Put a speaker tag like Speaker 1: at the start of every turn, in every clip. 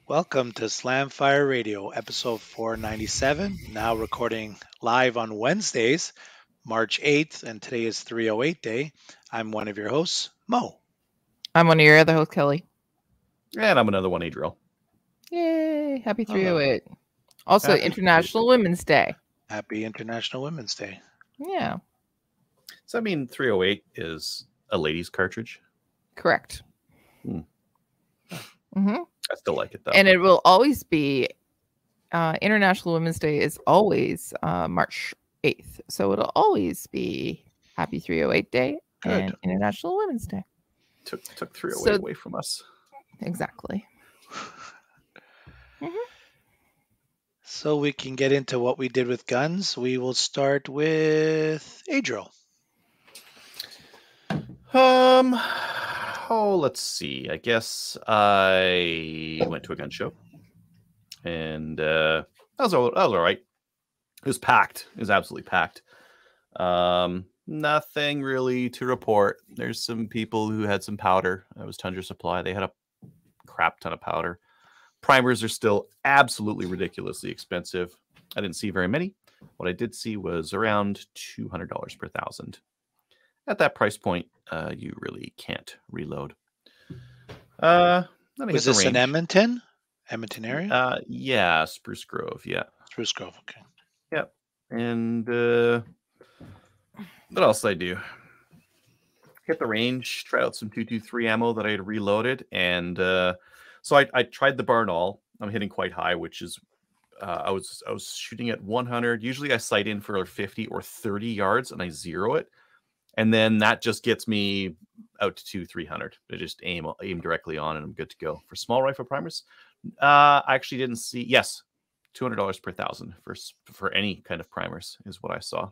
Speaker 1: Welcome to Slamfire Radio, episode 497, now recording live on Wednesdays, March 8th, and today is 308 day. I'm one of your hosts, Mo.
Speaker 2: I'm one of your other hosts, Kelly.
Speaker 3: And I'm another one, Adriel.
Speaker 2: Yay! Happy
Speaker 1: Hello.
Speaker 2: 308. Also,
Speaker 1: Happy
Speaker 2: International Women's Day.
Speaker 1: Happy International Women's Day.
Speaker 2: Yeah,
Speaker 3: Does that mean 308 is a ladies' cartridge?
Speaker 2: correct.
Speaker 3: Hmm.
Speaker 2: Mm-hmm.
Speaker 3: I still like it, though.
Speaker 2: And it will always be, International Women's Day is always March 8th. So it'll always be Happy 308 Day and International Women's Day.
Speaker 3: Took 308 away from us.
Speaker 2: Exactly.
Speaker 1: So we can get into what we did with guns. We will start with Adriel.
Speaker 3: Let's see. I guess I went to a gun show, and that was all right. It was packed. It was absolutely packed. Nothing really to report. There's some people who had some powder. It was Tundra Supply. They had a crap ton of powder. Primers are still absolutely ridiculously expensive. I didn't see very many. What I did see was around $200 per thousand. At that price point, you really can't reload.
Speaker 1: Was this in Edmonton? Edmonton area?
Speaker 3: Yeah, Spruce Grove. Yeah,
Speaker 1: Spruce Grove. Okay.
Speaker 3: Yep. And what else did I do? Hit the range, try out some 223 ammo that I had reloaded, and so I tried the Barnall. I'm hitting quite high, which is I was shooting at 100. Usually I sight in for 50 or 30 yards, and I zero it. And then that just gets me out to 200-300. I just aim directly on, and I'm good to go. For small rifle primers, I actually didn't see. Yes, $200 per thousand for any kind of primers is what I saw.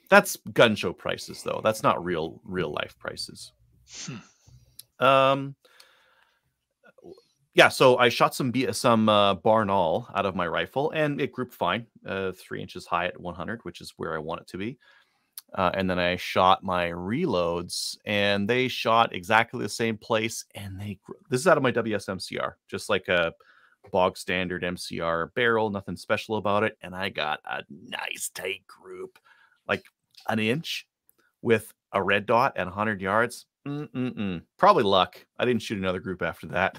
Speaker 3: That's gun show prices, though. That's not real life prices. Yeah. So I shot some Barnall out of my rifle, and it grouped fine. 3 inches high at 100, which is where I want it to be. And then I shot my reloads, and they shot exactly the same place. And this is out of my WS-MCR, just like a bog standard MCR barrel, nothing special about it. And I got a nice tight group, like an inch with a red dot at 100 yards. Probably luck. I didn't shoot another group after that.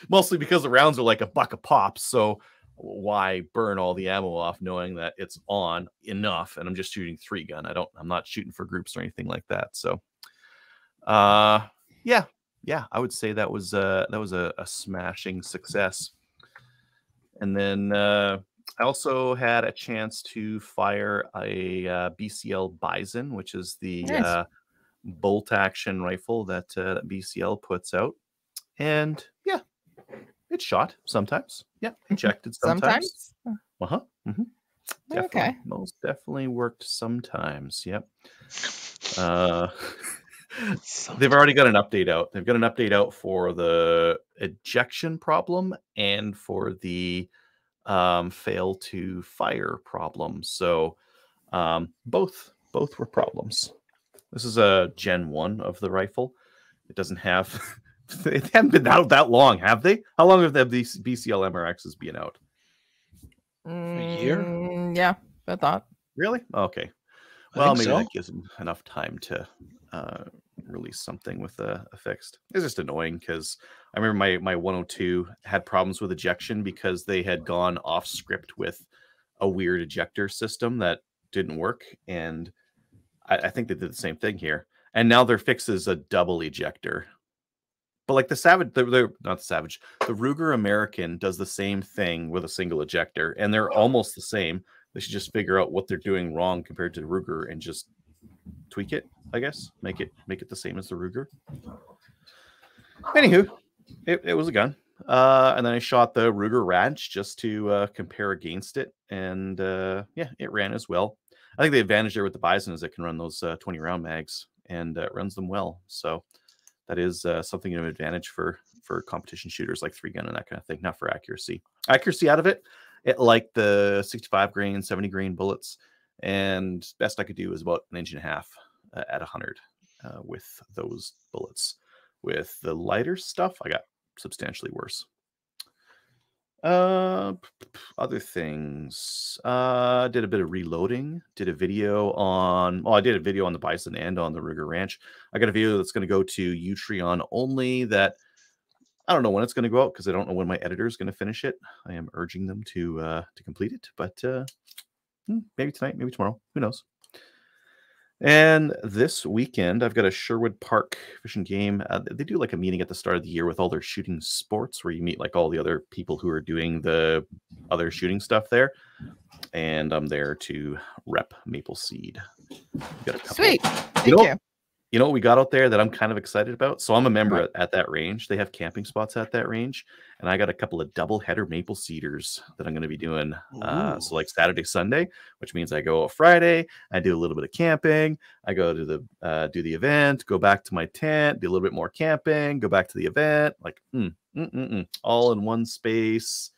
Speaker 3: Mostly because the rounds are like $1 a pop. So why burn all the ammo off knowing that it's on enough, and I'm just shooting 3-gun. I'm not shooting for groups or anything like that. So yeah, I would say that was a smashing success. And then I also had a chance to fire a BCL Bison, which is the
Speaker 2: Nice.
Speaker 3: bolt action rifle that BCL puts out. And yeah, it shot sometimes. Yeah, ejected sometimes. Uh-huh. Mm-hmm. Definitely.
Speaker 2: Okay.
Speaker 3: Most definitely worked sometimes. Yep. They've already got an update out. They've got an update out for the ejection problem and for the fail to fire problem. So both were problems. This is a Gen 1 of the rifle. It doesn't have... They haven't been out that long, have they? How long have these BCL MRXs been out?
Speaker 1: A year?
Speaker 2: Yeah, I thought.
Speaker 3: Really? Okay.
Speaker 1: I
Speaker 3: Well,
Speaker 1: think
Speaker 3: maybe
Speaker 1: so.
Speaker 3: that gives them enough time to release something with a fixed. It's just annoying because I remember my 102 had problems with ejection because they had gone off script with a weird ejector system that didn't work. And I think they did the same thing here. And now their fix is a double ejector. But like the Ruger American does the same thing with a single ejector, and they're almost the same. They should just figure out what they're doing wrong compared to the Ruger and just tweak it, I guess. Make it the same as the Ruger. Anywho, it was a gun. And then I shot the Ruger Ranch just to compare against it. And yeah, it ran as well. I think the advantage there with the Bison is it can run those 20 round mags, and it runs them well. So that is something of an advantage for competition shooters like 3-gun and that kind of thing, not for accuracy. Accuracy out of it like the 65 grain, 70 grain bullets, and best I could do is about 1.5 inches at 100 with those bullets. With the lighter stuff, I got substantially worse. Other things. Did a bit of reloading. Did a video on. Well, I did a video on the Bison and on the Ruger Ranch. I got a video that's going to go to Utreon only. That I don't know when it's going to go out because I don't know when my editor is going to finish it. I am urging them to complete it, but maybe tonight, maybe tomorrow. Who knows? And this weekend, I've got a Sherwood Park Fish and Game. They do like a meeting at the start of the year with all their shooting sports where you meet like all the other people who are doing the other shooting stuff there. And I'm there to rep Maple Seed. Got a couple.
Speaker 2: Sweet. Thank you.
Speaker 3: You know what we got out there that I'm kind of excited about? So I'm a member at that range. They have camping spots at that range. And I got a couple of double header maple cedars that I'm going to be doing. So like Saturday, Sunday, which means I go Friday. I do a little bit of camping. I go to the do the event, go back to my tent, do a little bit more camping, go back to the event. Like all in one space.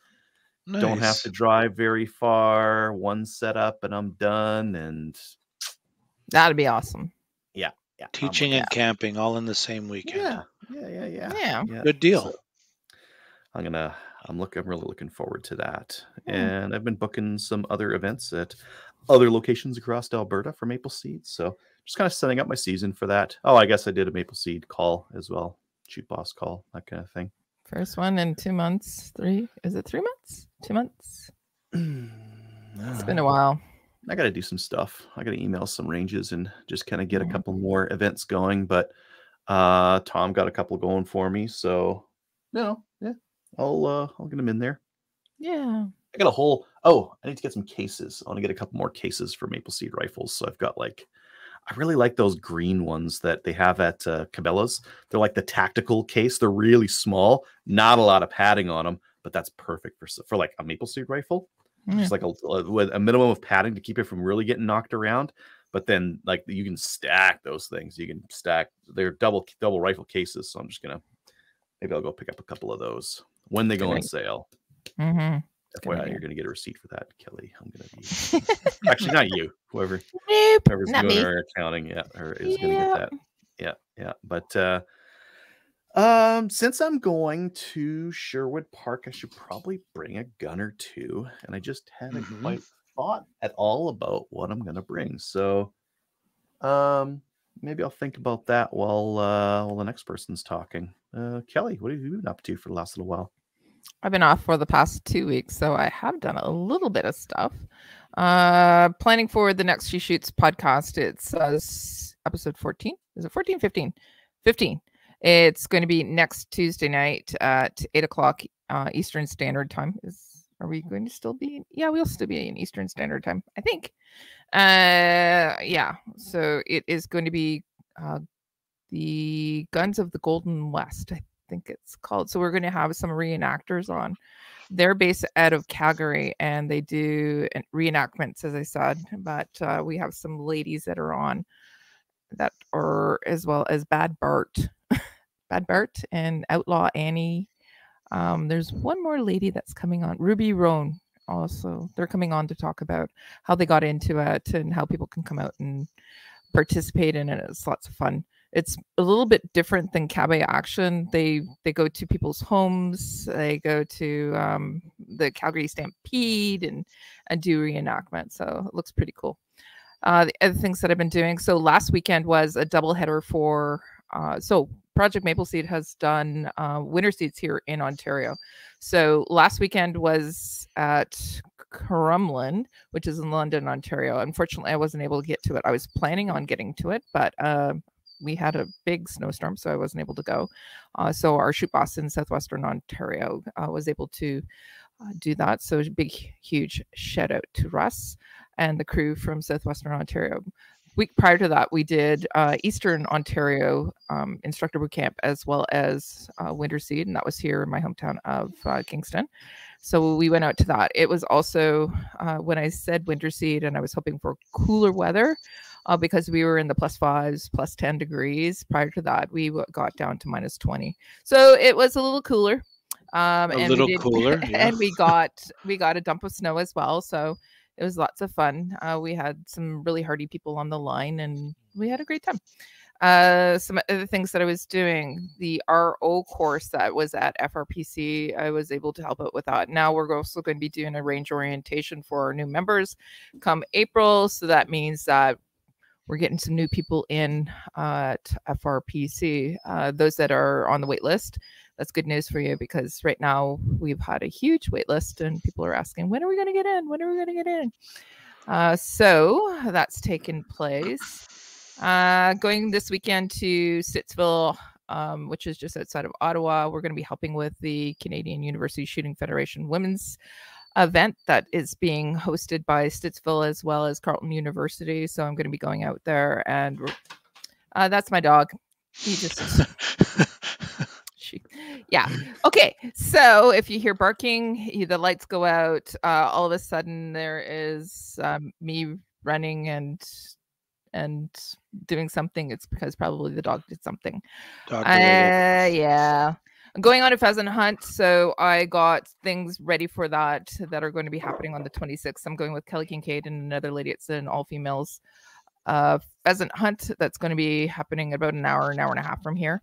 Speaker 3: Nice. Don't have to drive very far. One setup and I'm done. And
Speaker 2: that'd be awesome.
Speaker 3: Yeah.
Speaker 1: Teaching and camping all in the same weekend.
Speaker 3: Yeah.
Speaker 1: Good deal.
Speaker 3: So I'm really looking forward to that. And I've been booking some other events at other locations across Alberta for Maple Seed. So just kind of setting up my season for that. Oh, I guess I did a Maple Seed call as well. Shoot boss call, that kind of thing.
Speaker 2: First one in 2 months. Is it 3 months? 2 months? It's been a while.
Speaker 3: I got to do some stuff. I got to email some ranges and just kind of get a couple more events going. But Tom got a couple going for me, so I'll get them in there.
Speaker 2: Yeah,
Speaker 3: I got a whole. Oh, I need to get some cases. I want to get a couple more cases for Maple Seed rifles. So I've got I really like those green ones that they have at Cabela's. They're like the tactical case. They're really small, not a lot of padding on them, but that's perfect for like a Maple Seed rifle. Just like with a minimum of padding to keep it from really getting knocked around. But then like you can stack those things. You can stack. They're double rifle cases. So I'm just maybe I'll go pick up a couple of those when they go on sale. FYI, you're gonna get a receipt for that, Kelly. I'm gonna be actually not you. Whoever's doing our accounting, or is gonna get that. Yeah. But since I'm going to Sherwood Park, I should probably bring a gun or two. And I just haven't quite thought at all about what I'm gonna bring. So maybe I'll think about that while the next person's talking. Kelly, what have you been up to for the last little while?
Speaker 2: I've been off for the past 2 weeks, so I have done a little bit of stuff. Planning for the next She Shoots podcast. It's episode 14. Is it 14? 15. 15. It's going to be next Tuesday night at 8 o'clock Eastern Standard Time. Are we going to still be? Yeah, we'll still be in Eastern Standard Time, I think. So it is going to be the Guns of the Golden West, I think it's called. So we're going to have some reenactors on. They're based out of Calgary, and they do reenactments, as I said. But we have some ladies that are on that are, as well as Bad Bart and Outlaw Annie. There's one more lady that's coming on, Ruby Roan. Also, they're coming on to talk about how they got into it and how people can come out and participate in it. It's lots of fun. It's a little bit different than cabaret action. They go to people's homes. They go to the Calgary Stampede and do reenactment. So it looks pretty cool. The other things that I've been doing. So last weekend was a doubleheader for. So Project Maple Seed has done winter seeds here in Ontario. So last weekend was at Crumlin, which is in London, Ontario. Unfortunately, I wasn't able to get to it. I was planning on getting to it, but we had a big snowstorm, so I wasn't able to go. So our shoot boss in Southwestern Ontario was able to do that. So a big, huge shout out to Russ and the crew from Southwestern Ontario. Week prior to that, we did Eastern Ontario instructor boot camp, as well as winter seed, and that was here in my hometown of Kingston. So we went out to that. It was also when I said winter seed, and I was hoping for cooler weather because we were in the +5s, +10 degrees. Prior to that, we got down to -20. So it was a little cooler.
Speaker 1: Cooler, yeah.
Speaker 2: And we got a dump of snow as well. So it was lots of fun. We had some really hardy people on the line, and we had a great time. Some other things that I was doing, the RO course that was at FRPC, I was able to help out with that. Now we're also going to be doing a range orientation for our new members come April. So that means that we're getting some new people in at FRPC. Those that are on the wait list, that's good news for you, because right now we've had a huge wait list and people are asking, when are we going to get in? When are we going to get in? So that's taken place. Going this weekend to Stittsville, which is just outside of Ottawa. We're going to be helping with the Canadian University Shooting Federation Women's event that is being hosted by Stittsville as well as Carleton University. So I'm going to be going out there, and that's my dog. He just yeah. Okay. So if you hear barking, the lights go out. All of a sudden, there is me running and doing something. It's because probably the dog did something. Yeah. I'm going on a pheasant hunt, so I got things ready for that are going to be happening on the 26th. I'm going with Kelly Kincaid and another lady. It's an all-females pheasant hunt that's going to be happening about an hour and a half from here.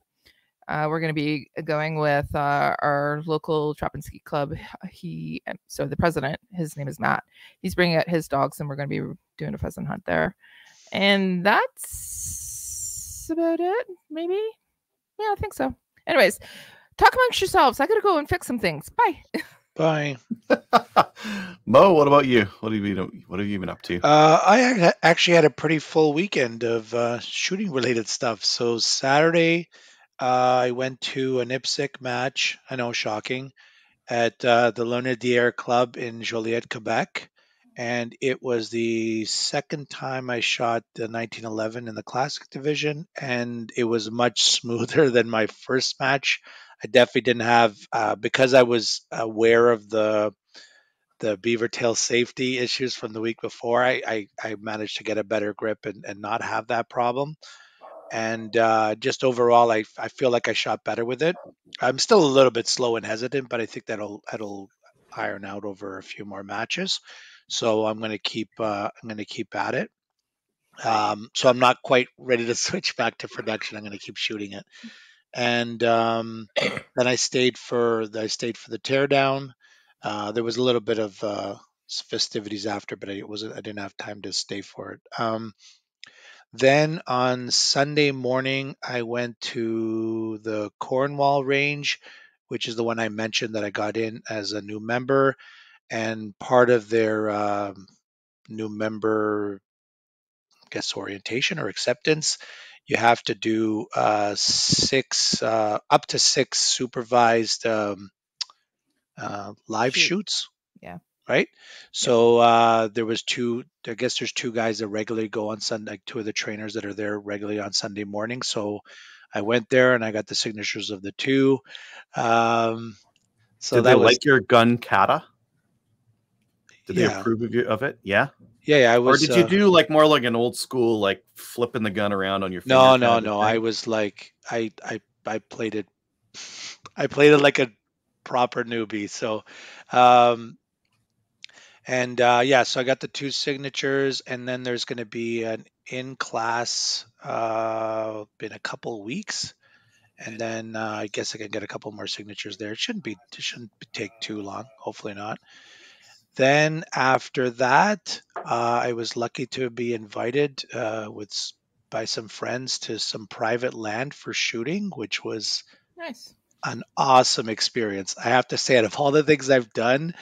Speaker 2: We're going to be going with our local trap and ski club. So the president, his name is Matt. He's bringing out his dogs, and we're going to be doing a pheasant hunt there. And that's about it, maybe. Yeah, I think so. Anyways, talk amongst yourselves. I got to go and fix some things. Bye.
Speaker 1: Bye.
Speaker 3: Mo, what about you? What have you been up to?
Speaker 1: I actually had a pretty full weekend of shooting related stuff. So Saturday, I went to an IPSC match. I know, shocking, at the Lonadier Club in Joliet, Quebec. And it was the second time I shot the 1911 in the classic division, and it was much smoother than my first match. I definitely didn't have, because I was aware of the beaver tail safety issues from the week before. I managed to get a better grip and not have that problem. And just overall, I feel like I shot better with it. I'm still a little bit slow and hesitant, but I think that'll iron out over a few more matches. So I'm going to keep at it. So I'm not quite ready to switch back to production. I'm going to keep shooting it. And then I stayed for the teardown. There was a little bit of festivities after, but I didn't have time to stay for it. Then on Sunday morning, I went to the Cornwall range, which is the one I mentioned that I got in as a new member, and part of their new member, I guess, orientation or acceptance. You have to do up to six supervised live shoots.
Speaker 2: Yeah.
Speaker 1: Right. So there was two. I guess there's two guys that regularly go on Sunday, like two of the trainers that are there regularly on Sunday morning. So I went there and I got the signatures of the two. So
Speaker 3: did they like your gun kata? Did they approve of it? Yeah.
Speaker 1: Yeah, I was.
Speaker 3: Or did you do like more like an old school, like flipping the gun around on your finger?
Speaker 1: No. I was like, I played it. I played it like a proper newbie. So, and so I got the two signatures, and then there's going to be an in class in a couple weeks, and then I guess I can get a couple more signatures there. It shouldn't take too long. Hopefully not. Then after that, I was lucky to be invited by some friends to some private land for shooting, which was
Speaker 2: nice,
Speaker 1: an awesome experience. I have to say, out of all the things I've done,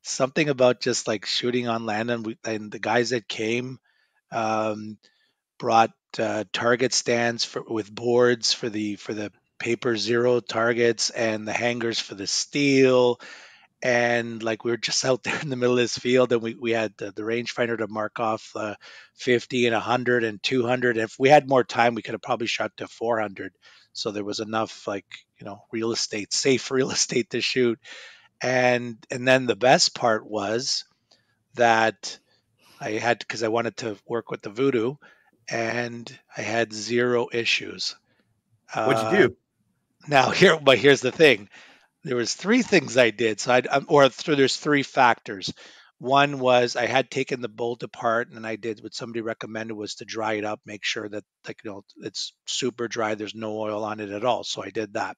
Speaker 1: something about just like shooting on land, and the guys that came brought target stands with boards for the paper zero targets and the hangers for the steel, and like we were just out there in the middle of this field, and we had the rangefinder to mark off 50 and 100 and 200. If we had more time, we could have probably shot to 400. So there was enough, like, safe real estate to shoot. And then the best part was that because I wanted to work with the voodoo, and I had zero issues.
Speaker 3: What'd you do?
Speaker 1: Now here's the thing. There was three things I did. So there's three factors. One was I had taken the bolt apart, and I did what somebody recommended was to dry it up, make sure that it's super dry, there's no oil on it at all. So I did that.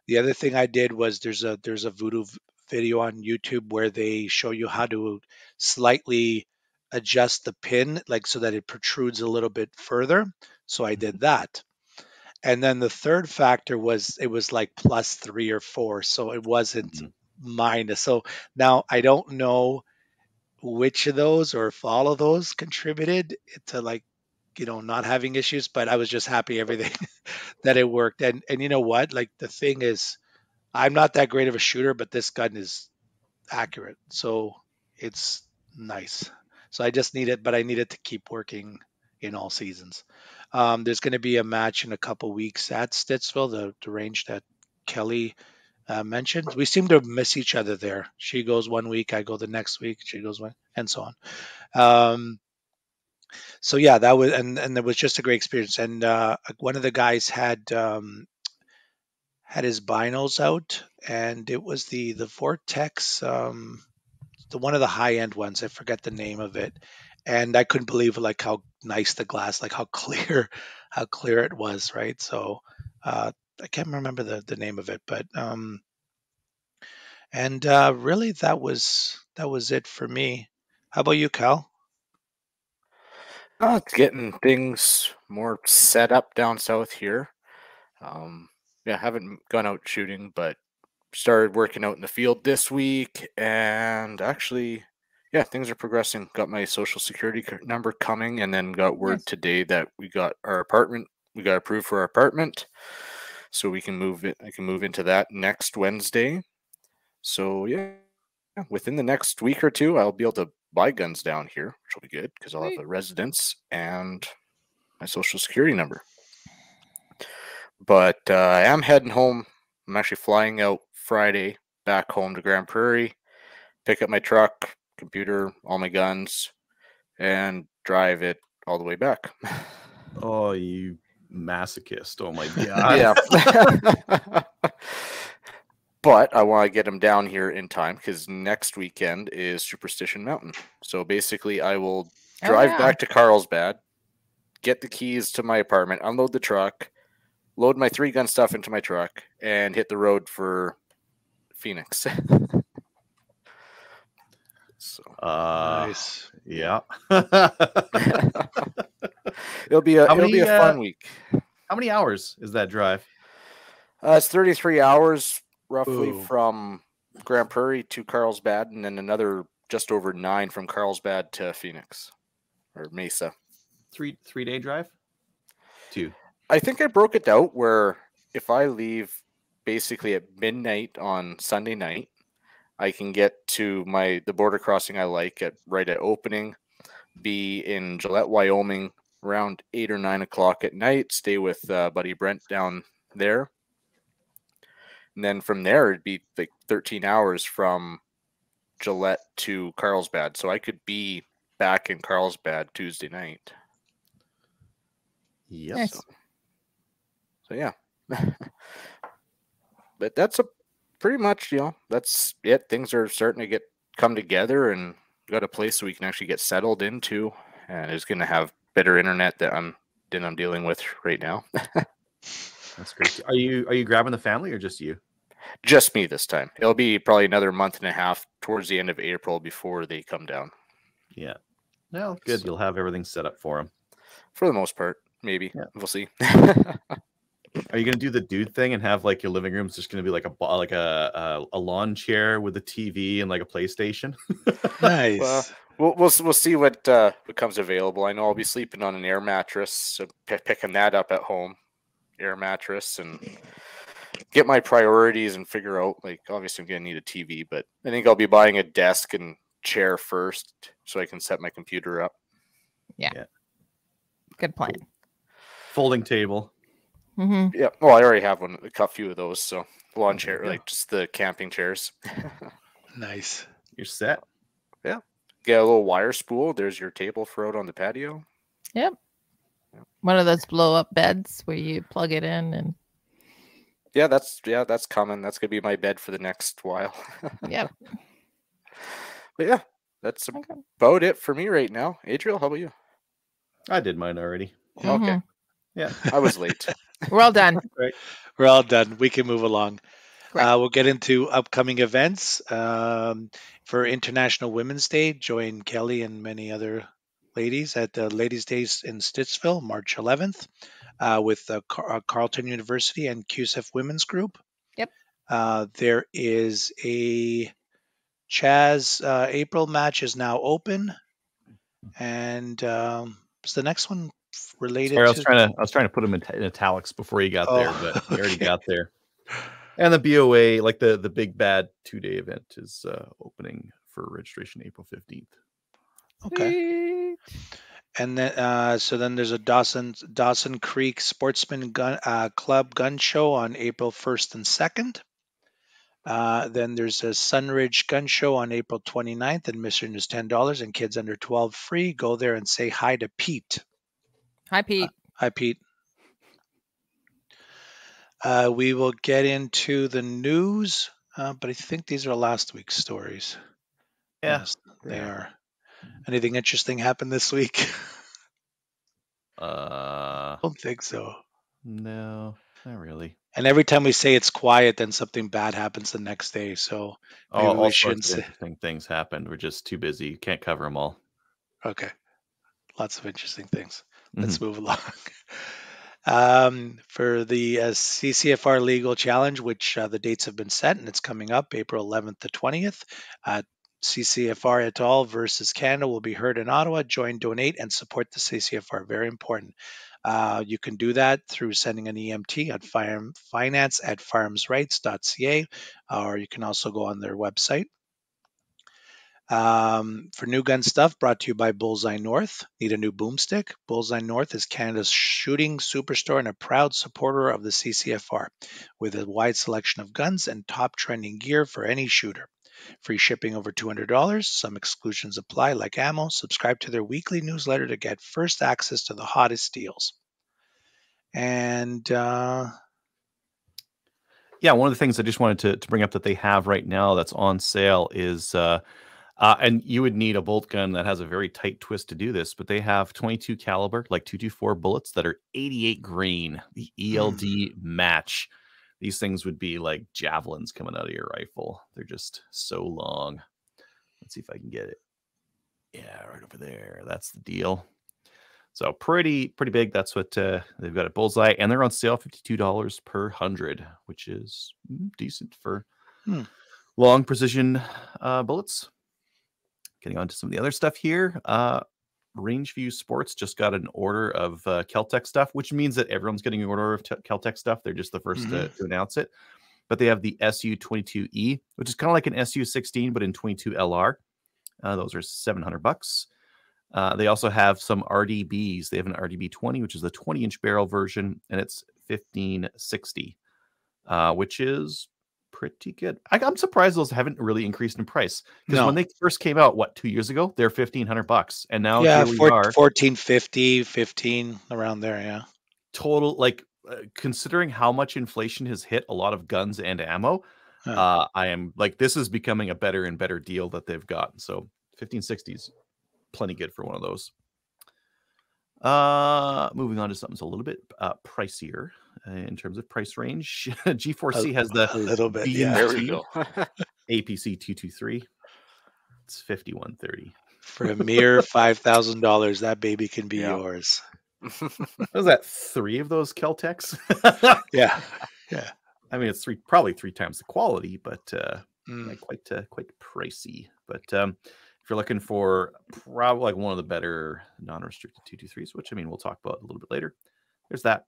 Speaker 1: The other thing I did was there's a voodoo video on YouTube where they show you how to slightly adjust the pin, like so that it protrudes a little bit further. So I did that. And then the third factor was it was like +3 or 4, so it wasn't
Speaker 3: Mhm.
Speaker 1: minus. So now I don't know which of those or if all of those contributed to like not having issues, but I was just happy everything that it worked. And you know what? Like the thing is, I'm not that great of a shooter, but this gun is accurate, so it's nice. So I just need it, but I need it to keep working in all seasons. There's going to be a match in a couple weeks at Stittsville, the range that Kelly mentioned. We seem to miss each other there. She goes one week, I go the next week. She goes one, and so on. So yeah, that was and it was just a great experience. And one of the guys had his binos out, and it was the Vortex, the one of the high end ones. I forget the name of it, and I couldn't believe like how nice the glass, like how clear it was, right? So I can't remember the name of it, but and really that was it for me. How about you, Cal?
Speaker 4: It's getting things more set up down south here. Um, yeah, haven't gone out shooting, but started working out in the field this week, and actually, yeah, things are progressing. Got my social security number coming, and then got word
Speaker 2: Nice.
Speaker 4: today that we got our apartment. We got approved for our apartment, so we can move it. I can move into that next Wednesday. So yeah, within the next week or two, I'll be able to buy guns down here, which will be good because I'll have
Speaker 2: Sweet.
Speaker 4: a residence and my social security number. But I am heading home. I'm actually flying out Friday back home to Grand Prairie, pick up my truck, computer, all my guns, and drive it all the way back.
Speaker 3: Oh, you masochist! Oh my god!
Speaker 4: Yeah. But I want to get them down here in time because next weekend is Superstition Mountain. So basically, I will
Speaker 2: Oh,
Speaker 4: drive
Speaker 2: yeah.
Speaker 4: back to Carlsbad, get the keys to my apartment, unload the truck, load my 3-gun stuff into my truck, and hit the road for Phoenix. So
Speaker 1: Nice.
Speaker 3: Yeah.
Speaker 4: it'll be
Speaker 3: How
Speaker 4: a fun week.
Speaker 3: How many hours is that drive?
Speaker 4: It's 33 hours roughly
Speaker 1: Ooh.
Speaker 4: from Grand Prairie to Carlsbad, and then another just over 9 from Carlsbad to Phoenix or Mesa.
Speaker 3: 3-day drive? 2.
Speaker 4: I think I broke it out where if I leave basically at midnight on Sunday night, I can get to the border crossing I like right at opening, be in Gillette, Wyoming around 8 or 9 o'clock at night, stay with buddy Brent down there. And then from there, it'd be like 13 hours from Gillette to Carlsbad. So I could be back in Carlsbad Tuesday night.
Speaker 3: Yep.
Speaker 2: Nice.
Speaker 4: So yeah. But that's pretty much, that's it. Things are starting to come together, and got a place so we can actually get settled into, and it's going to have better internet than I'm dealing with right now.
Speaker 3: That's great. Are you grabbing the family or just you?
Speaker 4: Just me this time. It'll be probably another month and a half towards the end of April before they come down.
Speaker 3: Yeah. Well, good.
Speaker 4: So,
Speaker 3: You'll have everything set up for them.
Speaker 4: for the most part, maybe.
Speaker 3: Yeah.
Speaker 4: We'll see.
Speaker 3: Are you gonna do the dude thing and have like your living room's just gonna be like a lawn chair with a TV and like a PlayStation?
Speaker 1: Nice.
Speaker 4: We'll see what becomes available. I know I'll be sleeping on an air mattress, so picking that up at home, air mattress, and get my priorities and figure out, like, obviously I'm gonna need a TV, but I think I'll be buying a desk and chair first so I can set my computer up.
Speaker 2: Yeah. Good plan.
Speaker 3: Folding table.
Speaker 2: Mm-hmm.
Speaker 4: Yeah. Well, I already have a few of those, so lawn chair,
Speaker 3: There you go.
Speaker 4: like just the camping chairs.
Speaker 1: Nice.
Speaker 3: You're set.
Speaker 4: Get a little wire spool. There's your table for out on the patio.
Speaker 2: Yep. One of those blow up beds where you plug it in and
Speaker 4: Yeah, that's coming. That's gonna be my bed for the next while.
Speaker 2: yep.
Speaker 4: But yeah, That's
Speaker 2: Okay.
Speaker 4: about it for me right now. Adriel, how about you?
Speaker 3: I did mine already.
Speaker 1: Yeah.
Speaker 4: Okay,
Speaker 2: Mhm.
Speaker 3: Yeah.
Speaker 4: I was late.
Speaker 2: We're all done.
Speaker 3: Right.
Speaker 1: We're all done. We can move along.
Speaker 2: Great.
Speaker 1: We'll get into upcoming events. For International Women's Day, join Kelly and many other ladies at the Ladies' Days in Stittsville, March 11th, with Carleton University and QSF Women's Group.
Speaker 2: Yep.
Speaker 1: There is a Chaz April match is now open, and is the next one related
Speaker 3: Sorry,
Speaker 1: to?
Speaker 3: I was trying to put them in italics before you got there, but
Speaker 1: Oh,
Speaker 3: you already
Speaker 1: okay.
Speaker 3: got there. And the BOA, like the big bad 2-day event, is opening for registration April 15th.
Speaker 1: Okay.
Speaker 2: Sweet.
Speaker 1: And then, so then there's a Dawson Creek Sportsman Club gun show on April 1st and 2nd. Then there's a Sunridge Gun Show on April 29th, and admission is $10, and kids under 12 free. Go there and say hi to Pete.
Speaker 2: Hi, Pete.
Speaker 1: Hi, Pete. We will get into the news, but I think these are last week's stories.
Speaker 3: Yeah,
Speaker 1: Yes, they are. Anything interesting happened this week? Don't think so.
Speaker 3: No, not really.
Speaker 1: And every time we say it's quiet, then something bad happens the next day. So maybe
Speaker 3: All
Speaker 1: we
Speaker 3: sorts
Speaker 1: shouldn't
Speaker 3: of
Speaker 1: say.
Speaker 3: interesting things happened. We're just too busy. Can't cover them all.
Speaker 1: Okay, lots of interesting things. Let's
Speaker 3: Mhm.
Speaker 1: move along. For the CCFR Legal Challenge, which the dates have been set and it's coming up April 11th to 20th. CCFR et al. Versus Canada will be heard in Ottawa. Join, donate, and support the CCFR. Very important. You can do that through sending an EMT at finance@farmsrights.ca, or you can also go on their website. For new gun stuff, brought to you by Bullseye North. Need a new boomstick? Bullseye North is Canada's shooting superstore and a proud supporter of the CCFR, with a wide selection of guns and top trending gear for any shooter. Free shipping over $200. Some exclusions apply, like ammo. Subscribe to their weekly newsletter to get first access to the hottest deals. And
Speaker 3: Yeah, one of the things I just wanted to bring up that they have right now that's on sale is, and you would need a bolt gun that has a very tight twist to do this, but they have 22 caliber, like 224 bullets that are 88 grain, the ELD match. These things would be like javelins coming out of your rifle. They're just so long. Let's see if I can get it. Yeah, right over there. That's the deal. So pretty big. That's what they've got at Bullseye, and they're on sale $52 per 100, which is decent for long precision bullets. Getting on to some of the other stuff here. Rangeview Sports just got an order of Keltec stuff, which means that everyone's getting an order of Keltec stuff. They're just the first to announce it. But they have the SU-22E, which is kind of like an SU-16, but in 22 LR. Those are $700. They also have some RDBs. They have an RDB 20, which is the 20-inch barrel version, and it's $1,560, which is pretty good. I'm surprised those haven't really increased in price, because when they first came out, 2 years ago, they're $1,500, and now here we are,
Speaker 1: 1450, 15 around there. Yeah,
Speaker 3: total, like, considering how much inflation has hit a lot of guns and ammo. I am like, this is becoming a better and better deal that they've gotten. So 1560 is plenty good for one of those. Moving on to something that's a little bit pricier in terms of price range. G4C has the
Speaker 1: a little bit.
Speaker 3: B&T
Speaker 1: Yeah,
Speaker 4: There we go.
Speaker 3: APC 223. It's $5,130.
Speaker 1: for a mere $5,000, that baby can be
Speaker 4: Yeah.
Speaker 1: yours.
Speaker 3: What is that? 3 of those Keltecs?
Speaker 1: Yeah.
Speaker 3: I mean, it's probably 3 times the quality, but quite pricey. But if you're looking for probably like one of the better non-restricted 223s, which I mean we'll talk about a little bit later, there's that.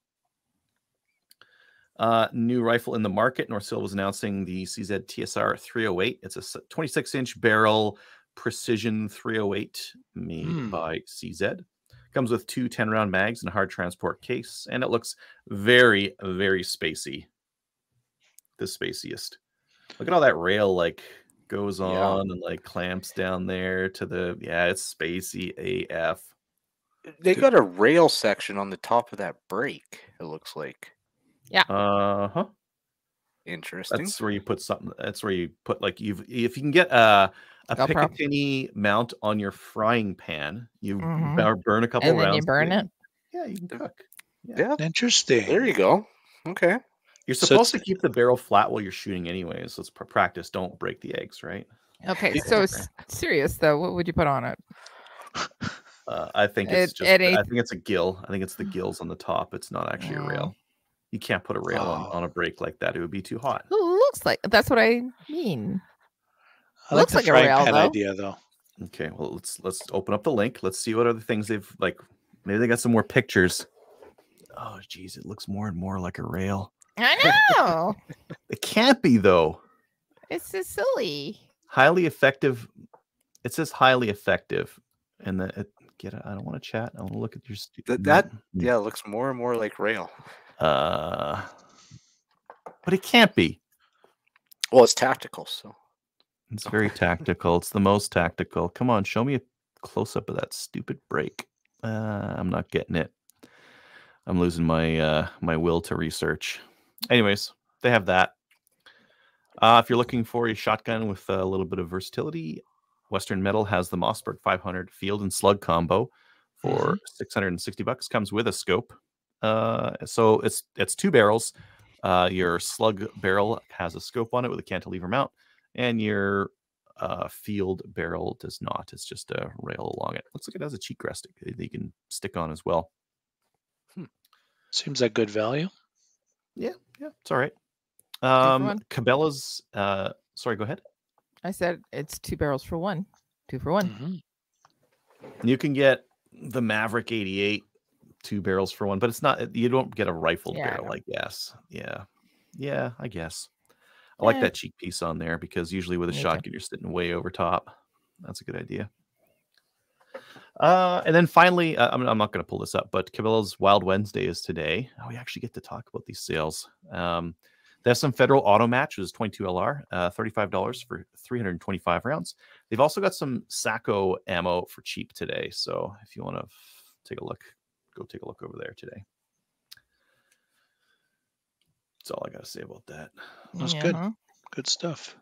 Speaker 3: New rifle in the market. North Seal was announcing the CZ TSR 308. It's a 26-inch barrel precision 308 made by CZ. Comes with 2 10-round mags and a hard transport case, and it looks very, very spacey. The spaciest. Look at all that rail like goes on and like clamps down there to the, it's spacey AF.
Speaker 4: They got a rail section on the top of that brake, it looks like.
Speaker 2: Yeah.
Speaker 3: Uh-huh.
Speaker 4: Interesting.
Speaker 3: That's where you put something. That's where you put like if you can get a
Speaker 2: GoPro.
Speaker 3: Picatinny mount on your frying pan, you
Speaker 2: Mhm.
Speaker 3: burn a couple
Speaker 2: And then you
Speaker 3: rounds.
Speaker 2: burn it.
Speaker 3: Yeah, you can cook.
Speaker 4: Yeah,
Speaker 1: Interesting.
Speaker 4: there you go. Okay.
Speaker 3: You're
Speaker 1: So
Speaker 3: supposed to
Speaker 1: it's
Speaker 3: keep the barrel flat while you're shooting anyway, so it's practice. Don't break the eggs, right?
Speaker 2: Okay,
Speaker 1: Y-
Speaker 2: so serious though, what would you put on it?
Speaker 3: I think it's just.
Speaker 2: At
Speaker 3: I
Speaker 2: eighth.
Speaker 3: think it's a gill. I think it's the gills on the top. It's not actually a rail. You can't put a rail on a brake like that. It would be too hot.
Speaker 2: Looks like that's what I mean.
Speaker 1: I like
Speaker 2: Looks
Speaker 1: the
Speaker 2: like a
Speaker 1: frying
Speaker 2: rail
Speaker 1: pan
Speaker 2: though.
Speaker 1: idea, though.
Speaker 3: Okay, well let's open up the link. Let's see what other things they've like. Maybe they got some more pictures. Oh, geez, it looks more and more like a rail.
Speaker 2: I know.
Speaker 3: It can't be though.
Speaker 2: It's so silly.
Speaker 3: Highly effective. It says highly effective, and I don't want to chat. I want to look at your stupid.
Speaker 4: Yeah, looks more and more like rail.
Speaker 3: But it can't be.
Speaker 4: Well, it's tactical, so
Speaker 3: It's very tactical. It's the most tactical. Come on, show me a close up of that stupid brake. I'm not getting it. I'm losing my my will to research. Anyways, they have that. If you're looking for a shotgun with a little bit of versatility, Western Metal has the Mossberg 500 Field and Slug combo for $660. Comes with a scope. So it's 2 barrels. Your slug barrel has a scope on it with a cantilever mount, and your field barrel does not. It's just a rail along it. Looks like it has a cheek rest that you can stick on as well.
Speaker 1: Seems like good value.
Speaker 3: Yeah, it's all right.
Speaker 2: one.
Speaker 3: Cabela's. Sorry, go ahead.
Speaker 2: I said it's 2 barrels for 1. 2 for 1.
Speaker 1: Mhm.
Speaker 3: You can get the Maverick 88 2 barrels for 1, but it's not. You don't get a rifled barrel, I guess. Yeah, I guess. I like that cheek piece on there because usually with a shotgun you're sitting way over top. That's a good idea. And then finally, I'm not going to pull this up, but Cabela's Wild Wednesday is today. We actually get to talk about these sales. They have some Federal Auto Match, which is 22 LR, $35 for 325 rounds. They've also got some Sacco ammo for cheap today. So if you want to take a look, go take a look over there today. That's all I got to say about that.
Speaker 1: That's good. Good stuff.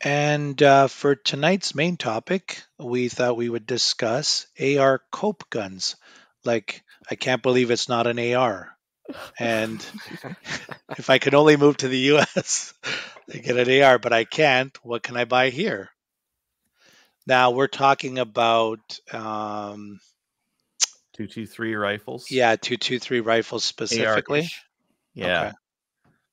Speaker 1: And for tonight's main topic, we thought we would discuss AR cope guns. Like, I can't believe it's not an AR. And if I could only move to the US and get an AR, but I can't, what can I buy here? Now we're talking about
Speaker 3: 223 rifles.
Speaker 1: Yeah, 223 rifles specifically.
Speaker 3: AR-ish. Yeah. Okay.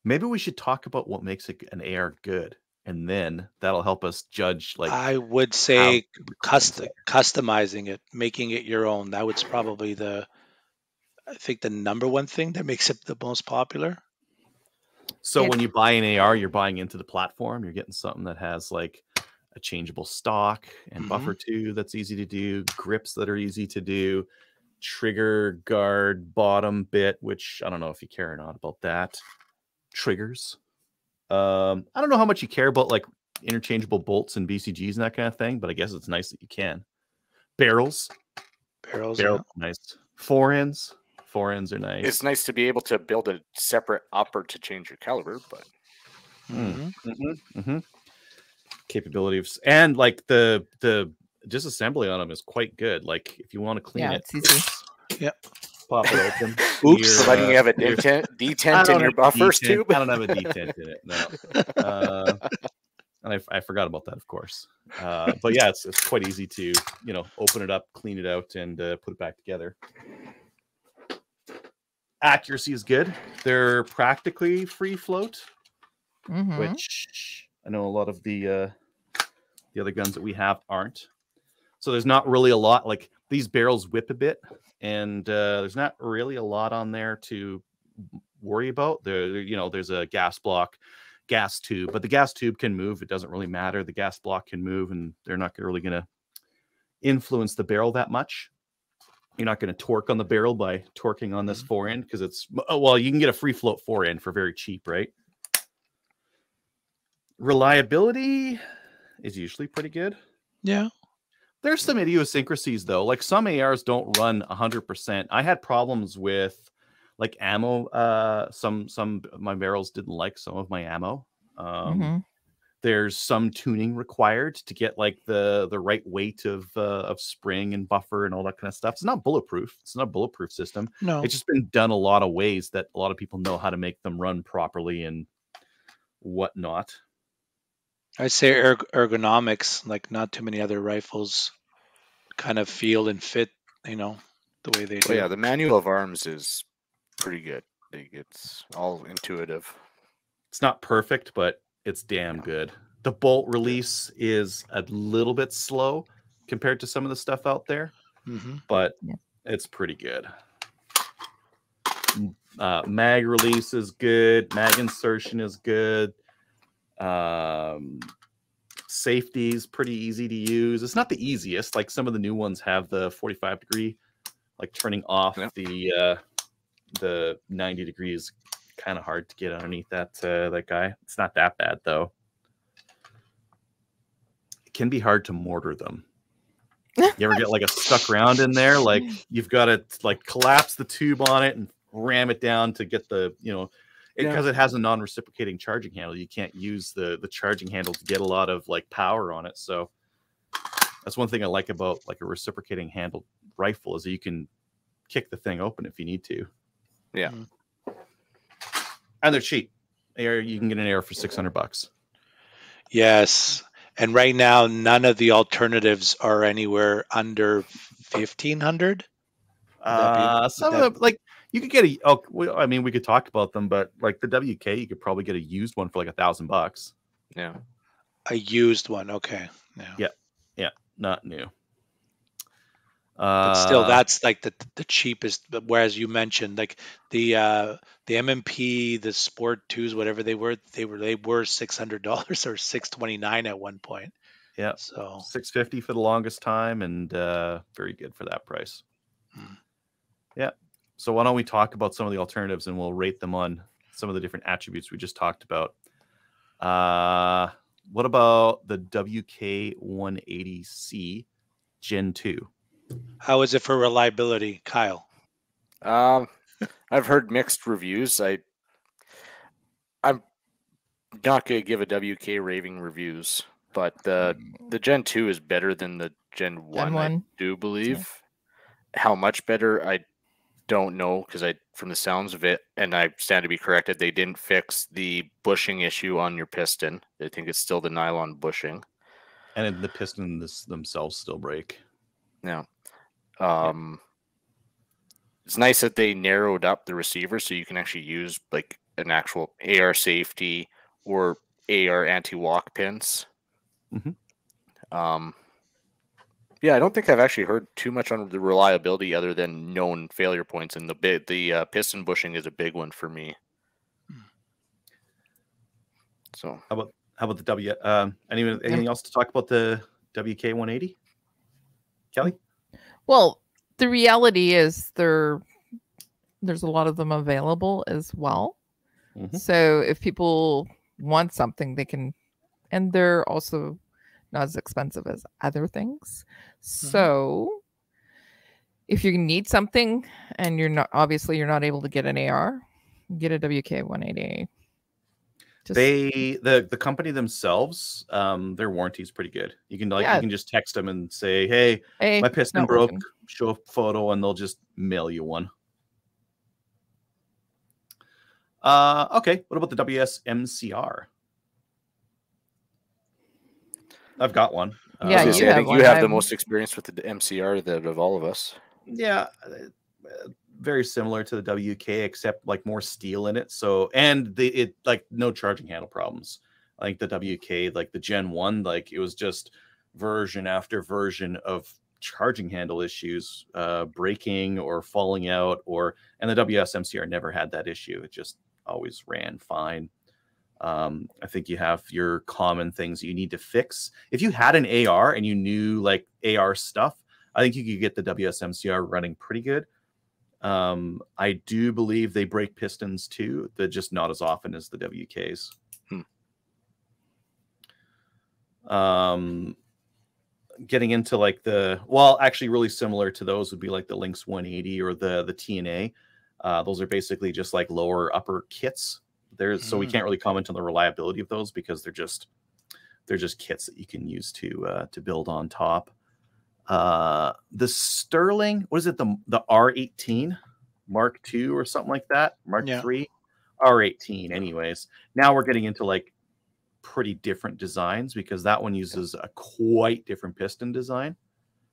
Speaker 3: Maybe we should talk about what makes an AR good, and then that'll help us judge. Like,
Speaker 1: I would say customizing it, making it your own. That was probably I think the number one thing that makes it the most popular.
Speaker 3: So when you buy an AR, you're buying into the platform. You're getting something that has like a changeable stock and buffer tube that's easy to do, grips that are easy to do, trigger guard bottom bit, which I don't know if you care or not about that. Triggers. I don't know how much you care about like interchangeable bolts and BCGs and that kind of thing, but I guess it's nice that you can. Barrels,
Speaker 1: yeah.
Speaker 3: Nice. Forends are nice.
Speaker 4: It's nice to be able to build a separate upper to change your caliber, but
Speaker 3: capability of, and like the disassembly on them is quite good. Like if you want to clean it,
Speaker 2: it's easy.
Speaker 1: Yep.
Speaker 3: Pop it open.
Speaker 4: Oops, providing you have a detent in your buffers tube.
Speaker 3: I don't have a detent in it. No. And I forgot about that, of course. But yeah, it's quite easy to open it up, clean it out, and put it back together. Accuracy is good. They're practically free float, which I know a lot of the other guns that we have aren't. So there's not really a lot. Like these barrels whip a bit, and there's not really a lot on there to worry about. There's a gas block, gas tube, but the gas tube can move. It doesn't really matter. The gas block can move, and they're not really going to influence the barrel that much. You're not going to torque on the barrel by torquing on this forend because it's, well, you can get a free float forend for very cheap, right? Reliability is usually pretty good.
Speaker 1: Yeah.
Speaker 3: There's some idiosyncrasies though. Like some ARs don't run 100%. I had problems with like ammo. Some of my barrels didn't like some of my ammo. There's some tuning required to get like the right weight of spring and buffer and all that kind of stuff. It's not bulletproof. It's not a bulletproof system.
Speaker 1: No,
Speaker 3: It's just been done a lot of ways that a lot of people know how to make them run properly and whatnot.
Speaker 1: I say ergonomics, like not too many other rifles kind of feel and fit, the way they
Speaker 4: Well,
Speaker 1: do.
Speaker 4: yeah, the manual of arms is pretty good. It's all intuitive.
Speaker 3: It's not perfect, but it's damn good. The bolt release is a little bit slow compared to some of the stuff out there, but it's pretty good. Mag release is good. Mag insertion is good. Safety is pretty easy to use. It's not the easiest. Like some of the new ones have the 45 degree, like turning off the 90 degrees. Kind of hard to get underneath that guy. It's not that bad though. It can be hard to mortar them. You ever get like a stuck round in there? Like you've got to like collapse the tube on it and ram it down to get the, because it has a non-reciprocating charging handle. You can't use the charging handle to get a lot of like power on it. So that's one thing I like about like a reciprocating handle rifle is that you can kick the thing open if you need to.
Speaker 4: Yeah.
Speaker 3: And they're cheap. You can get an AR for $600.
Speaker 1: Yes. And right now, none of the alternatives are anywhere under 1,500.
Speaker 3: Some of them, like you could get we could talk about them, but like the WK, you could probably get a used one for like $1,000.
Speaker 4: Yeah.
Speaker 1: A used one. Okay.
Speaker 3: Yeah. Not new.
Speaker 1: But still, that's like the cheapest. But whereas you mentioned like the MMP, the Sport 2s, whatever they were $600 or $629 at one point.
Speaker 3: Yeah.
Speaker 1: So
Speaker 3: $650 for the longest time, and very good for that price. Yeah. So why don't we talk about some of the alternatives, and we'll rate them on some of the different attributes we just talked about. What about the WK180C Gen 2?
Speaker 1: How is it for reliability, Kyle?
Speaker 4: I've heard mixed reviews. I'm not going to give a WK raving reviews, but the Gen 2 is better than the Gen 1, I do believe. Yeah. How much better, I don't know, because from the sounds of it, and I stand to be corrected, they didn't fix the bushing issue on your piston. I think it's still the nylon bushing.
Speaker 3: And the pistons themselves still break.
Speaker 4: Yeah. It's nice that they narrowed up the receiver so you can actually use like an actual AR safety or AR anti-walk pins. Yeah, I don't think I've actually heard too much on the reliability other than known failure points, and the piston bushing is a big one for me. So
Speaker 3: how about the anything else to talk about the WK180? Kelly?
Speaker 2: Well, the reality is there's a lot of them available as well. So if people want something, they can, and they're also not as expensive as other things. So if you need something and you're not able to get an AR, get a WK180.
Speaker 3: The company themselves, their warranty is pretty good. You can you can just text them and say, hey my piston broke, show a photo, and they'll just mail you one. Okay, what about the WS-MCR? I've got one.
Speaker 2: Yeah,
Speaker 4: I think you have the most experience with the MCR of all of us.
Speaker 3: Yeah, very similar to the WK, except like more steel in it. So, and it like no charging handle problems. I think the WK, like the Gen 1, like it was just version after version of charging handle issues, breaking or falling out, and the WS-MCR never had that issue. It just always ran fine. I think you have your common things you need to fix. If you had an AR and you knew like AR stuff, I think you could get the WS-MCR running pretty good. I do believe they break pistons too. They're just not as often as the WKs. Getting into like actually really similar to those would be like the Lynx 180 or the TNA. Those are basically just like lower upper kits. So we can't really comment on the reliability of those because they're just kits that you can use to build on top. The Sterling, what is it? The R18 Mark II or something like that, Mark III, R18. Anyways, now we're getting into like pretty different designs because that one uses a quite different piston design.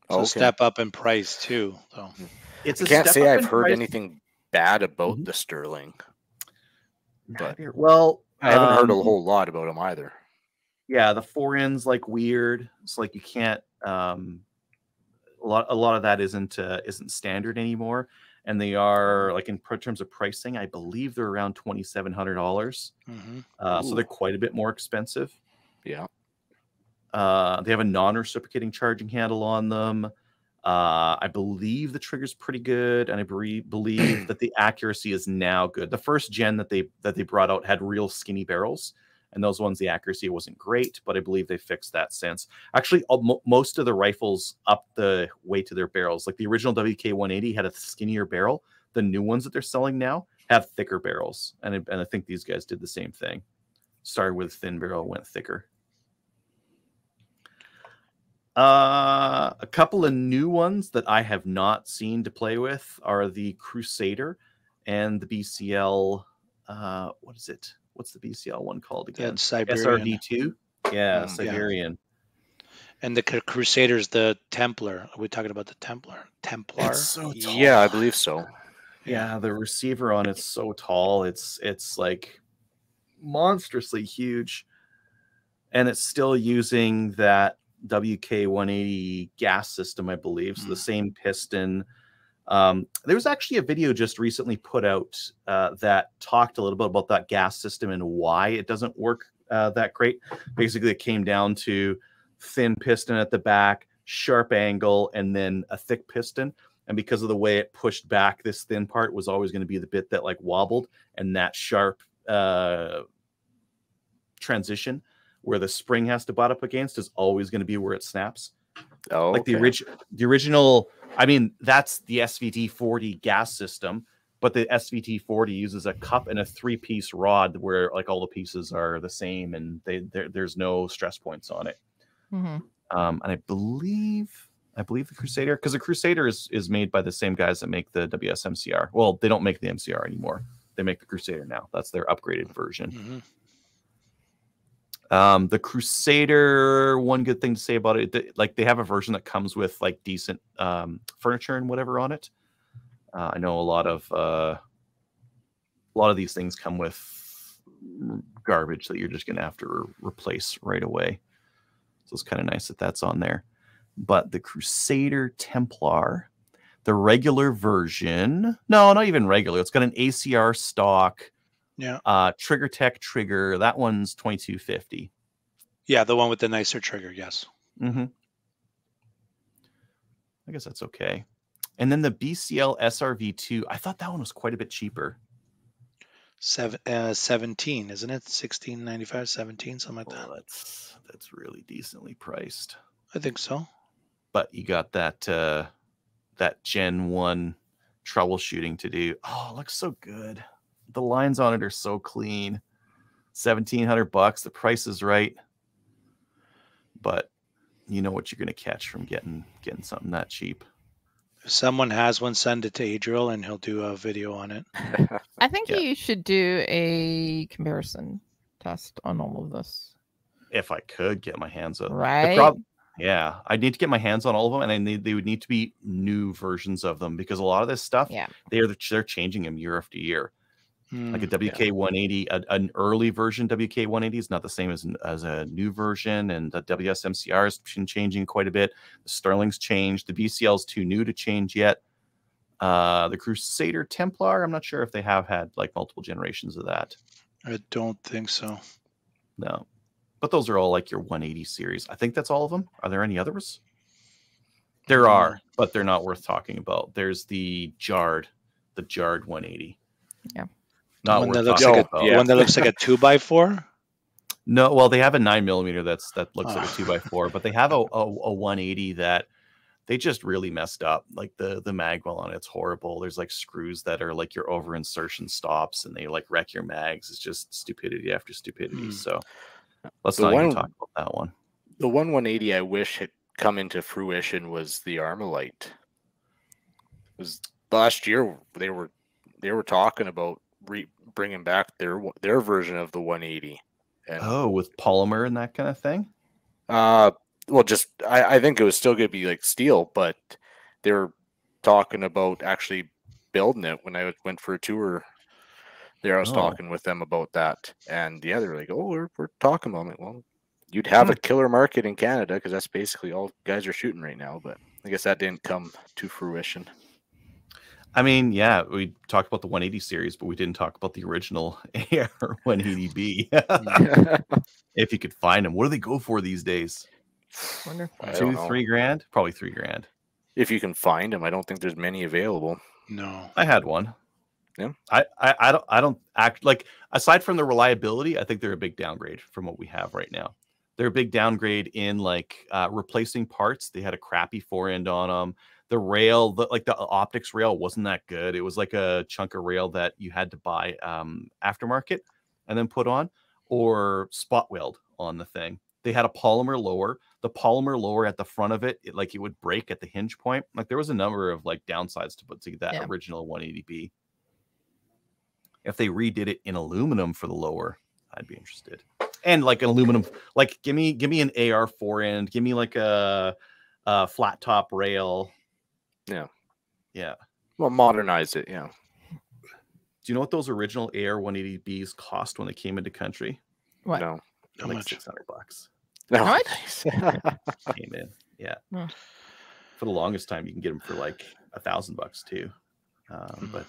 Speaker 1: So step up in price too. So
Speaker 4: I can't say I've heard anything bad about the Sterling. But
Speaker 3: well,
Speaker 4: I haven't heard a whole lot about them either.
Speaker 3: Yeah, the foreend's like weird. It's like you can't. A lot of that isn't standard anymore, and they are like in terms of pricing. I believe they're around $2,700. So they're quite a bit more expensive.
Speaker 4: Yeah.
Speaker 3: They have a non-reciprocating charging handle on them. I believe the trigger's pretty good, and I believe that the accuracy is now good. The first gen that they brought out had real skinny barrels, and those ones the accuracy wasn't great, but I believe they fixed that since. Actually, most of the rifles up the way to their barrels, like the original WK-180 had a skinnier barrel. The new ones that they're selling now have thicker barrels, and I think these guys did the same thing. Started with thin barrel, went thicker. A couple of new ones that I have not seen to play with are the Crusader and the BCL. What is it? What's the BCL one called again?
Speaker 1: That's Siberian.
Speaker 3: SRD2. Yeah, Siberian.
Speaker 1: And the Crusader's the Templar. Are we talking about the Templar?
Speaker 3: It's so tall.
Speaker 4: Yeah, I believe so.
Speaker 3: Yeah, the receiver on it's so tall. It's like monstrously huge, and it's still using that WK-180 gas system, I believe. So the same piston. There was actually a video just recently put out that talked a little bit about that gas system and why it doesn't work that great. Basically, it came down to thin piston at the back, sharp angle, and then a thick piston. And because of the way it pushed back, this thin part was always going to be the bit that like wobbled, and that sharp transition where the spring has to butt up against is always going to be where it snaps.
Speaker 4: Oh,
Speaker 3: like the original. I mean, that's the SVT-40 gas system, but the SVT-40 uses a cup and a 3-piece rod where like all the pieces are the same, and there's no stress points on it. And I believe the Crusader, because the Crusader is made by the same guys that make the WS-MCR. Well, they don't make the MCR anymore. They make the Crusader now. That's their upgraded version. The Crusader, one good thing to say about it, like they have a version that comes with like decent furniture and whatever on it. I know a lot of these things come with garbage that you're just going to have to replace right away. So it's kind of nice that that's on there. But the Crusader Templar, the regular version, no, not even regular. It's got an ACR stock.
Speaker 1: Yeah.
Speaker 3: Trigger Tech trigger. That one's $2,250.
Speaker 1: Yeah, the one with the nicer trigger. Yes.
Speaker 3: I guess that's okay. And then the BCL SRV2. I thought that one was quite a bit cheaper.
Speaker 1: 17, isn't it? 16.95, 17, something like that.
Speaker 3: That's really decently priced.
Speaker 1: I think so.
Speaker 3: But you got that that Gen 1 troubleshooting to do. Oh, it looks so good. The lines on it are so clean. $1,700. The price is right, but you know what you're going to catch from getting something that cheap.
Speaker 1: If someone has one, send it to Adriel, and he'll do a video on it.
Speaker 2: I think you should do a comparison test on all of this.
Speaker 3: If I could get my hands on,
Speaker 2: right?
Speaker 3: Yeah, I need to get my hands on all of them, and they would need to be new versions of them because a lot of this stuff, they're changing them year after year. Like a WK-180, an early version WK-180 is not the same as a new version, and the WS-MCR has been changing quite a bit. The Sterling's changed. The BCL's too new to change yet. The Crusader Templar, I'm not sure if they have had like multiple generations of that.
Speaker 1: I don't think so.
Speaker 3: No, but those are all like your 180 series. I think that's all of them. Are there any others? There are, but they're not worth talking about. There's the Jard 180.
Speaker 2: Yeah.
Speaker 3: Not
Speaker 1: one
Speaker 3: worth
Speaker 1: that looks
Speaker 3: talking
Speaker 1: like
Speaker 3: about.
Speaker 1: one that looks like a 2x4.
Speaker 3: No, well, they have a 9mm that looks like a 2x4, but they have a 180 that they just really messed up. Like the magwell on it's horrible. There's like screws that are like your over insertion stops, and they like wreck your mags. It's just stupidity after stupidity. So let's not even talk about that one.
Speaker 4: The 180 I wish had come into fruition was the Armalite. Was last year they were talking about bringing back their version of the 180. And,
Speaker 3: with polymer and that kind of thing.
Speaker 4: Well, just I think it was still going to be like steel, but they were talking about actually building it. When I went for a tour there, I was talking with them about that, and yeah, they were like, "Oh, we're talking about it." Well, you'd have a killer market in Canada because that's basically all guys are shooting right now. But I guess that didn't come to fruition.
Speaker 3: I mean, yeah, we talked about the 180 series, but we didn't talk about the original AR 180B. If you could find them, what do they go for these days?
Speaker 2: Wonder.
Speaker 3: $2-3 grand, probably $3 grand.
Speaker 4: If you can find them, I don't think there's many available.
Speaker 1: No,
Speaker 3: I had one.
Speaker 4: Yeah,
Speaker 3: I don't act like, aside from the reliability, I think they're a big downgrade from what we have right now. They're a big downgrade in like replacing parts. They had a crappy fore end on them. The rail, the optics rail wasn't that good. It was like a chunk of rail that you had to buy aftermarket and then put on, or spot weld on the thing. They had a polymer lower. The polymer lower at the front of it, it would break at the hinge point. Like there was a number of like downsides to that original 180B. If they redid it in aluminum for the lower, I'd be interested. And like an aluminum, like give me an AR fore end. Give me like a flat top rail. Yeah.
Speaker 4: Well, modernize it. Yeah.
Speaker 3: Do you know what those original AR 180Bs cost when they came into country?
Speaker 2: What?
Speaker 4: No.
Speaker 1: how
Speaker 3: Like
Speaker 1: much?
Speaker 3: $600.
Speaker 4: No.
Speaker 2: How much?
Speaker 3: Came in. Yeah.
Speaker 2: Hmm.
Speaker 3: For the longest time, you can get them for like $1,000 too. But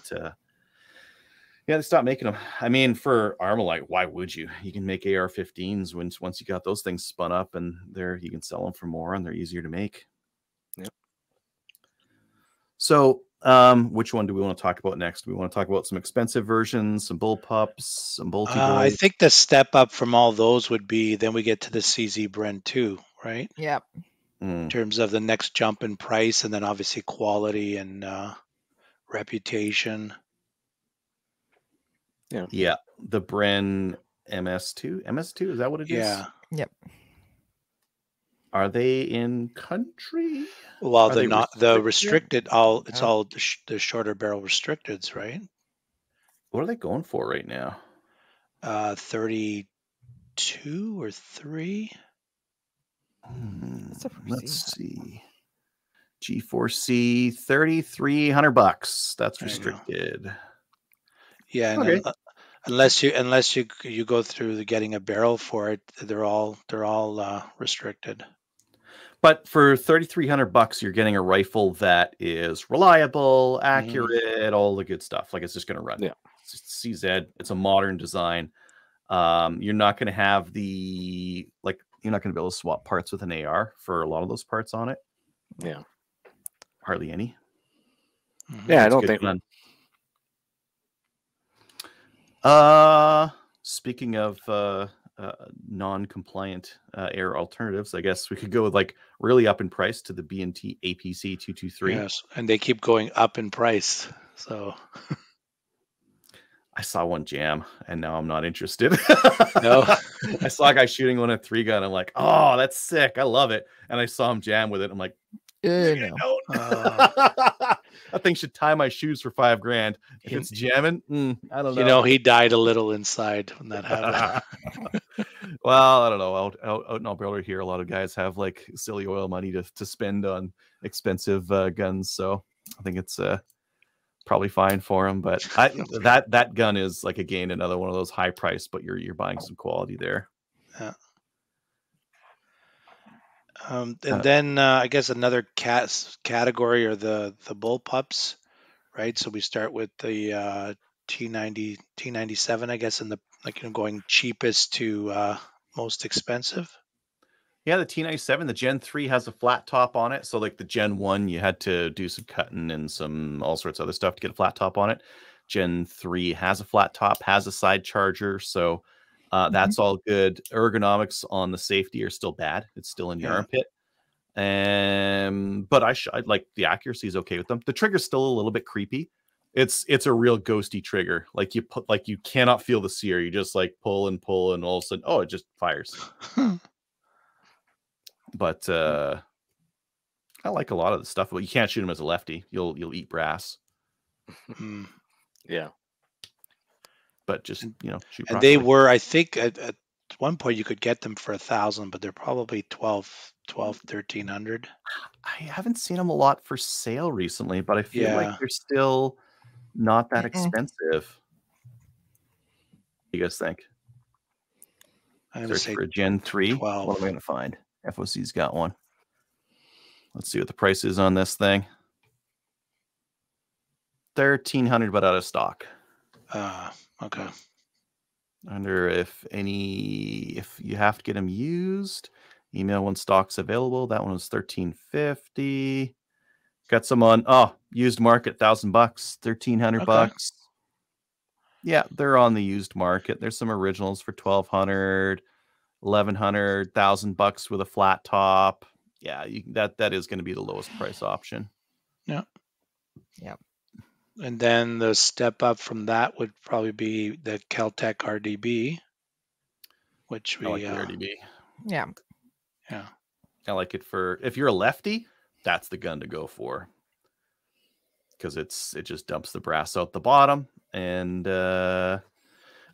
Speaker 3: yeah, they stopped making them. I mean, for Armalite, why would you? You can make AR-15s once you got those things spun up, and you can sell them for more, and they're easier to make.
Speaker 4: Yep.
Speaker 3: So, which one do we want to talk about next? We want to talk about some expensive versions, some bullpups, some bolty boys.
Speaker 1: I think the step up from all those would be then we get to the CZ Bren 2, right?
Speaker 2: Yep.
Speaker 1: In terms of the next jump in price, and then obviously quality and reputation.
Speaker 3: Yeah, the Bren MS2. MS2, is that what it is?
Speaker 1: Yeah.
Speaker 2: Yep.
Speaker 3: Are they in country?
Speaker 1: Well,
Speaker 3: Are
Speaker 1: the
Speaker 3: they
Speaker 1: restricted, it's all the shorter barrel restricteds, right?
Speaker 3: What are they going for right now?
Speaker 1: 32 or 3.
Speaker 3: Let's see. G4C, $3,300. That's restricted.
Speaker 1: Yeah, and
Speaker 3: Okay.
Speaker 1: unless you go through getting a barrel for it, they're all restricted.
Speaker 3: But for $3,300, you're getting a rifle that is reliable, accurate, all the good stuff. Like it's just going to run.
Speaker 4: Yeah.
Speaker 3: It's CZ. It's a modern design. You're not going to have you're not going to be able to swap parts with an AR for a lot of those parts on it.
Speaker 4: Yeah.
Speaker 3: Hardly any.
Speaker 4: Yeah, I don't think.
Speaker 3: Speaking of non-compliant AR alternatives, I guess we could go with like really up in price to the B&T APC 223.
Speaker 1: Yes, and they keep going up in price. So
Speaker 3: I saw one jam, and now I'm not interested.
Speaker 1: No.
Speaker 3: I saw a guy shooting one at 3-gun. I'm like, oh, that's sick. I love it. And I saw him jam with it. I'm like,
Speaker 2: No.
Speaker 3: that thing should tie my shoes for $5 grand. If it's jamming, I don't know.
Speaker 1: You know, he died a little inside when that happened.
Speaker 3: Well, I don't know. Out in Alberta here, a lot of guys have like silly oil money to spend on expensive guns. So I think it's probably fine for him. But that gun is like, again, another one of those high price, but you're buying some quality there.
Speaker 1: Yeah. And then I guess another category are the bullpups, right? So we start with the T97, I guess, and going cheapest to most expensive.
Speaker 3: Yeah, the T97, the Gen 3 has a flat top on it. So like the Gen 1, you had to do some cutting and some all sorts of other stuff to get a flat top on it. Gen 3 has a flat top, has a side charger. So that's all good. Ergonomics on the safety are still bad. It's still in your armpit. But I like the accuracy is okay with them. The trigger's still a little bit creepy. It's a real ghosty trigger. Like you cannot feel the sear. You just like pull, and all of a sudden, oh, it just fires. But I like a lot of the stuff. But you can't shoot them as a lefty. You'll eat brass.
Speaker 4: Yeah.
Speaker 3: But just shoot.
Speaker 1: And they were, I think, at one point you could get them for 1,000, but they're probably 1,300.
Speaker 3: I haven't seen them a lot for sale recently, but I feel like
Speaker 1: Yeah.
Speaker 3: they're still not that
Speaker 2: Mm-mm.
Speaker 3: expensive. What do you guys think?
Speaker 1: I'm going to
Speaker 3: Search
Speaker 1: say
Speaker 3: for a Gen 3.
Speaker 1: 12.
Speaker 3: What am I going to find? FOC's got one. Let's see what the price is on this thing. 1,300, but out of stock.
Speaker 1: Okay.
Speaker 3: I wonder if you have to get them used. Email when stock's available. That one was $1,350. Got some on used market, $1,000, $1,300. Yeah, they're on the used market. There's some originals for $1,200, $1,100, $1,000 with a flat top. Yeah, that is going to be the lowest price option.
Speaker 1: Yeah.
Speaker 2: Yep.
Speaker 1: And then the step up from that would probably be the Caltech RDB, which we
Speaker 3: I like the RDB.
Speaker 2: Yeah.
Speaker 1: Yeah.
Speaker 3: I like it for if you're a lefty, that's the gun to go for. Because it just dumps the brass out the bottom, and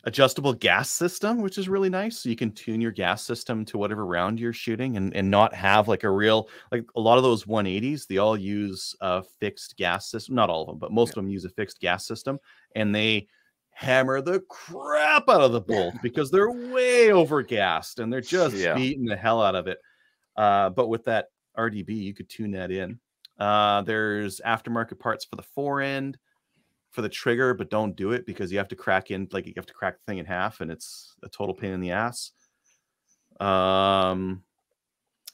Speaker 3: adjustable gas system, which is really nice. So you can tune your gas system to whatever round you're shooting, and not have like a real, like a lot of those 180s, they all use a fixed gas system. Not all of them, but most of them use a fixed gas system, and they hammer the crap out of the bolt because they're way over gassed and they're just beating the hell out of it. But with that RDB, you could tune that in. There's aftermarket parts for the forend, for the trigger, but don't do it because you have to crack the thing in half, and it's a total pain in the ass.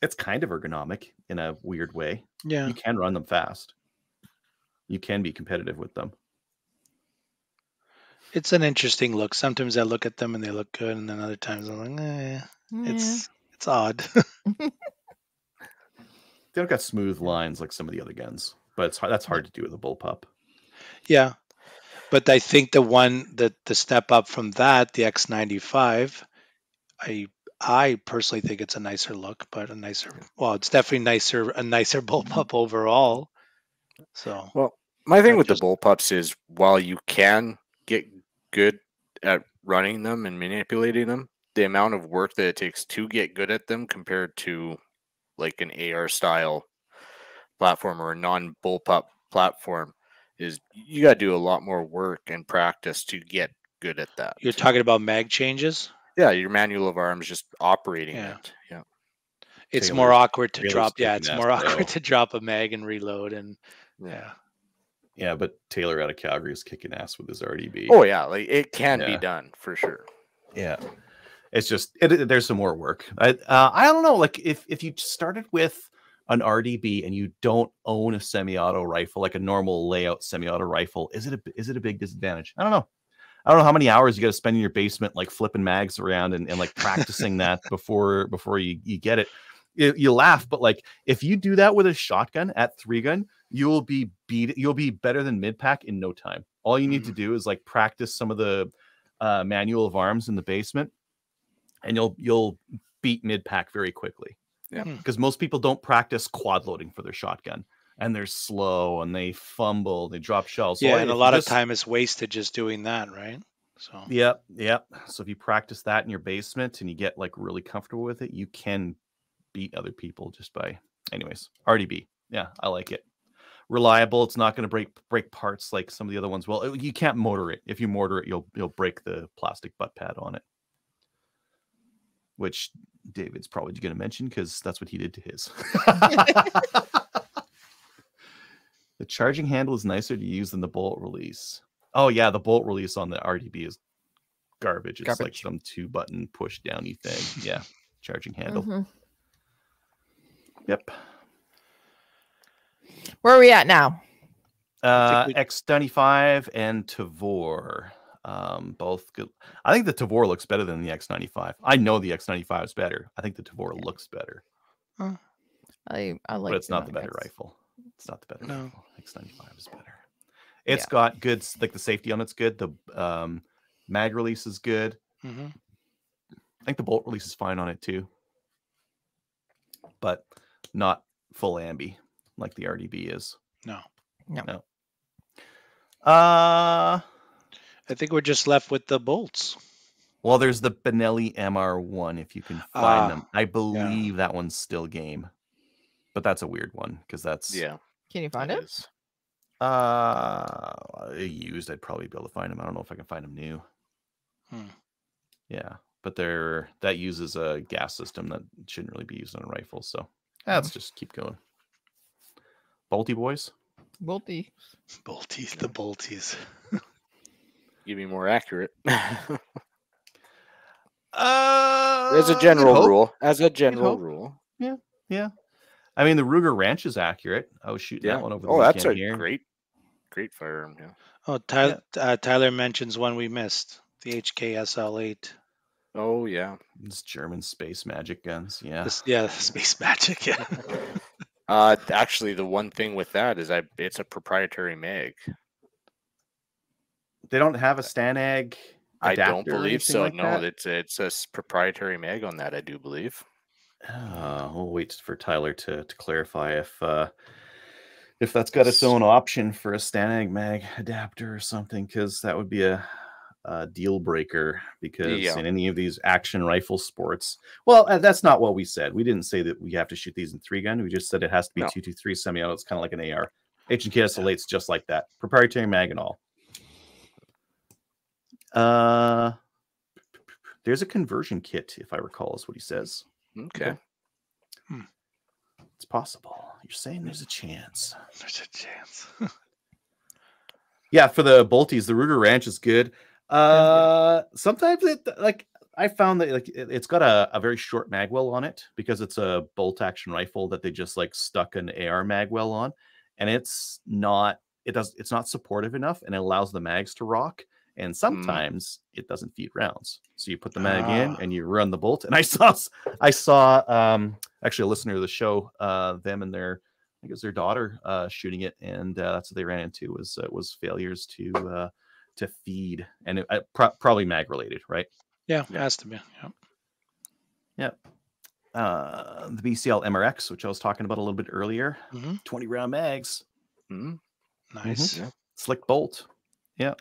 Speaker 3: It's kind of ergonomic in a weird way.
Speaker 1: Yeah.
Speaker 3: You can run them fast. You can be competitive with them.
Speaker 1: It's an interesting look. Sometimes I look at them and they look good, and then other times I'm like, it's odd.
Speaker 3: They don't got smooth lines like some of the other guns, but that's hard to do with a bullpup.
Speaker 1: Yeah. But I think the step up from that, the X95, I personally think it's a nicer look, but it's definitely a nicer bullpup overall. So,
Speaker 4: well, my thing with the bullpups is while you can get good at running them and manipulating them, the amount of work that it takes to get good at them compared to like an AR style platform or a non-bullpup platform is you got to do a lot more work and practice to get good at that.
Speaker 1: You're talking about mag changes?
Speaker 4: Yeah, your manual of arms, just operating it. Yeah.
Speaker 1: It's more awkward to drop. Yeah, it's more awkward to drop a mag and reload. And
Speaker 3: yeah, but Taylor out of Calgary is kicking ass with his RDB.
Speaker 4: Oh yeah, like it can be done for sure.
Speaker 3: Yeah, it's just there's some more work. I don't know. Like if you started with an RDB and you don't own a semi-auto rifle, like a normal layout semi-auto rifle, is it a big disadvantage? I don't know. I don't know how many hours you got to spend in your basement, like flipping mags around and like practicing that before you get it. You laugh, but like if you do that with a shotgun at 3-gun, you'll be better than mid-pack in no time. All you need to do is like practice some of the manual of arms in the basement, and you'll beat mid-pack very quickly.
Speaker 4: Yeah,
Speaker 3: because most people don't practice quad loading for their shotgun, and they're slow and they fumble, they drop shells.
Speaker 1: Yeah, and a lot of time is wasted just doing that, right? So
Speaker 3: yep. So if you practice that in your basement and you get like really comfortable with it, you can beat other people just by. Anyways, RDB, yeah, I like it. Reliable. It's not going to break parts like some of the other ones. Well, you can't mortar it. If you mortar it, you'll break the plastic butt pad on it, which David's probably going to mention because that's what he did to his. The charging handle is nicer to use than the bolt release. Oh yeah, the bolt release on the RDB is garbage. It's like some 2-button push downy thing. Yeah, charging handle. Yep.
Speaker 2: Where are we at now?
Speaker 3: X95 and Tavor. Both good. I think the Tavor looks better than the X95. I know the X95 is better. I think the Tavor looks better.
Speaker 2: I like,
Speaker 3: but it's
Speaker 2: the
Speaker 3: not the better
Speaker 2: 9X.
Speaker 3: rifle. It's not the better
Speaker 1: No.
Speaker 3: rifle. X95 is better. It's got good, like the safety on it's good. The mag release is good.
Speaker 1: Mm-hmm.
Speaker 3: I think the bolt release is fine on it too, but not full ambi like the RDB is.
Speaker 1: No.
Speaker 3: Uh,
Speaker 1: I think we're just left with the bolts.
Speaker 3: well, there's the Benelli MR1 if you can find them. I believe that one's still game, but that's a weird one because that's
Speaker 4: Yeah.
Speaker 2: Can you find it?
Speaker 4: Is.
Speaker 3: used. I'd probably be able to find them. I don't know if I can find them new.
Speaker 1: Hmm.
Speaker 3: Yeah, but that uses a gas system that shouldn't really be used on a rifle. So let's just keep going. Bolty boys.
Speaker 2: Bolty.
Speaker 1: Bolties, the bolties.
Speaker 4: You be more accurate.
Speaker 3: As
Speaker 4: As a general rule.
Speaker 3: Yeah. I mean, the Ruger wrench is accurate. I was shooting that one over the weekend
Speaker 4: that's a
Speaker 3: here.
Speaker 4: great firearm. Yeah.
Speaker 1: Oh, Tyler mentions one we missed, the HKSL8.
Speaker 4: Oh yeah.
Speaker 3: It's German space magic guns. Yeah.
Speaker 1: Space Magic. Yeah.
Speaker 4: Actually, the one thing with that is it's a proprietary mag.
Speaker 3: They don't have a Stanag
Speaker 4: I
Speaker 3: adapter
Speaker 4: don't
Speaker 3: or
Speaker 4: believe
Speaker 3: anything
Speaker 4: so.
Speaker 3: like
Speaker 4: No,
Speaker 3: that?
Speaker 4: it's a proprietary mag on that. I do believe.
Speaker 3: We'll wait for Tyler to clarify if that's got its own option for a Stanag mag adapter or something, because that would be a deal breaker. Because in any of these action rifle sports, well, that's not what we said. We didn't say that we have to shoot these in 3-gun. We just said it has to be 223 semi-auto. It's kind of like an AR. HKSL8's just like that, proprietary mag and all. There's a conversion kit, if I recall, is what he says.
Speaker 4: Okay.
Speaker 3: It's possible. You're saying there's a chance.
Speaker 1: There's a chance.
Speaker 3: Yeah, for the bolties, the Ruger wrench is good. Sometimes I found that it's got a very short magwell on it because it's a bolt action rifle that they just like stuck an AR magwell on, and it's not supportive enough, and it allows the mags to rock. And sometimes it doesn't feed rounds, so you put the mag in and you run the bolt. And I saw actually a listener of the show, them and I think it was their daughter shooting it, and that's what they ran into was failures to feed, and it probably mag related, right?
Speaker 1: Yeah, it has to be.
Speaker 3: Yeah. The BCL MRX, which I was talking about a little bit earlier, 20 round mags.
Speaker 1: Nice.
Speaker 3: Yeah. Slick bolt. Yeah.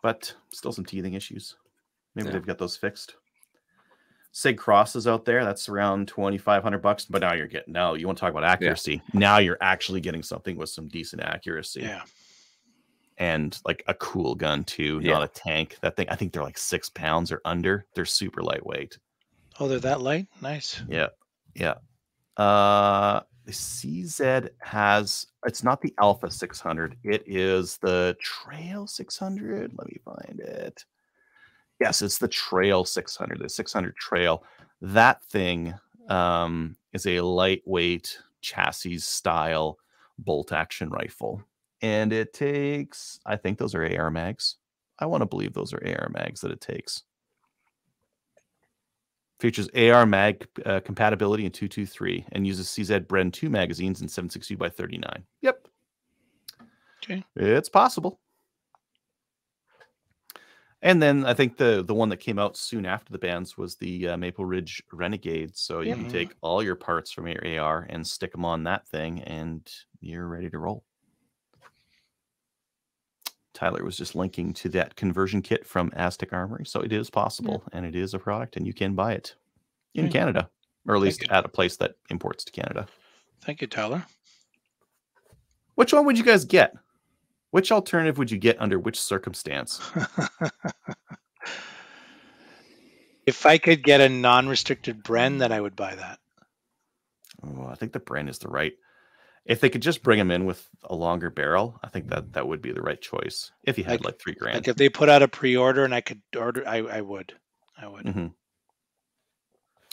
Speaker 3: But still some teething issues. Maybe they've got those fixed. Sig Cross is out there. That's around $2,500. But now you want to talk about accuracy. Yeah. Now you're actually getting something with some decent accuracy.
Speaker 1: Yeah.
Speaker 3: And like a cool gun too, not a tank. That thing, I think they're like 6 pounds or under. They're super lightweight.
Speaker 1: Oh, they're that light? Nice.
Speaker 3: Yeah. Yeah. The CZ it's not the Alpha 600. It is the Trail 600. Let me find it. Yes, it's the Trail 600, the 600 Trail. That thing is a lightweight chassis style bolt action rifle. And it takes, I think those are AR mags. I want to believe those are AR mags that it takes. Features AR mag compatibility in 223 and uses CZ Bren 2 magazines in 7.62x39. Yep.
Speaker 1: Okay.
Speaker 3: It's possible. And then I think the one that came out soon after the bans was the Maple Ridge Renegade. So you can take all your parts from your AR and stick them on that thing, and you're ready to roll. Tyler was just linking to that conversion kit from Aztec Armory. So it is possible, and it is a product, and you can buy it in Canada, or at least at a place that imports to Canada.
Speaker 1: Thank you, Tyler.
Speaker 3: Which one would you guys get? Which alternative would you get under which circumstance?
Speaker 1: If I could get a non-restricted Bren, then I would buy that.
Speaker 3: Oh, I think the Bren is the right. If they could just bring them in with a longer barrel, I think that would be the right choice. If you had like $3,000.
Speaker 1: Like if they put out a pre-order and I could order, I would.
Speaker 3: Mm-hmm.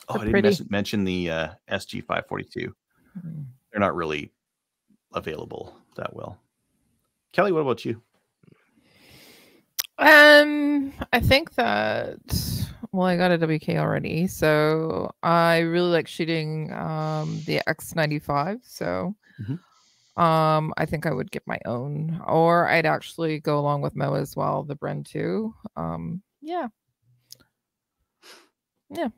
Speaker 3: Oh, I didn't mention the SG 542. They're not really available that well. Kelly, what about you?
Speaker 2: I think that Well, I got a WK already, so I really like shooting the X95. So
Speaker 3: Mhm.
Speaker 2: I think I would get my own, or I'd actually go along with Mo as well, the Bren 2. Yeah.
Speaker 1: Do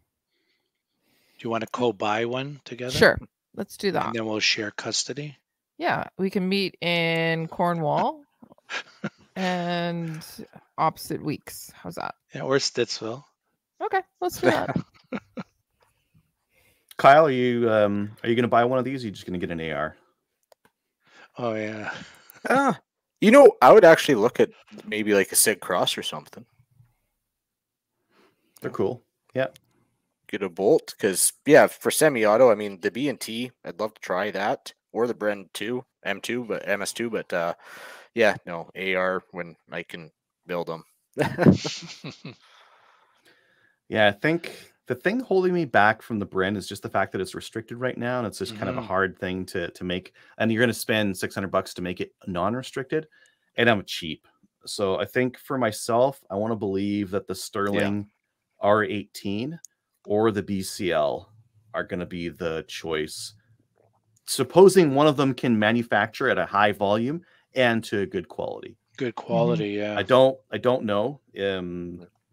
Speaker 1: you want to co-buy one together?
Speaker 2: Sure. Let's do
Speaker 1: And
Speaker 2: that.
Speaker 1: then we'll share custody.
Speaker 2: Yeah, we can meet in Cornwall and opposite weeks. How's that?
Speaker 1: Yeah, or Stittsville.
Speaker 2: Okay, let's do that.
Speaker 3: Kyle, are you going to buy one of these? Or are you just going to get an AR?
Speaker 1: Oh yeah.
Speaker 4: You know, I would actually look at maybe like a Sig Cross or something.
Speaker 3: They're cool. Yeah.
Speaker 4: Get a bolt because for semi-auto, I mean the B&T, I'd love to try that, or the Bren 2 M2, but MS2, but no AR when I can build them.
Speaker 3: Yeah, I think the thing holding me back from the Bren is just the fact that it's restricted right now, and it's just kind of a hard thing to make. And you're going to spend $600 to make it non-restricted, and I'm cheap. So I think for myself, I want to believe that the Sterling R18 or the BCL are going to be the choice. Supposing one of them can manufacture at a high volume and to good quality.
Speaker 1: Good quality, yeah.
Speaker 3: I don't know.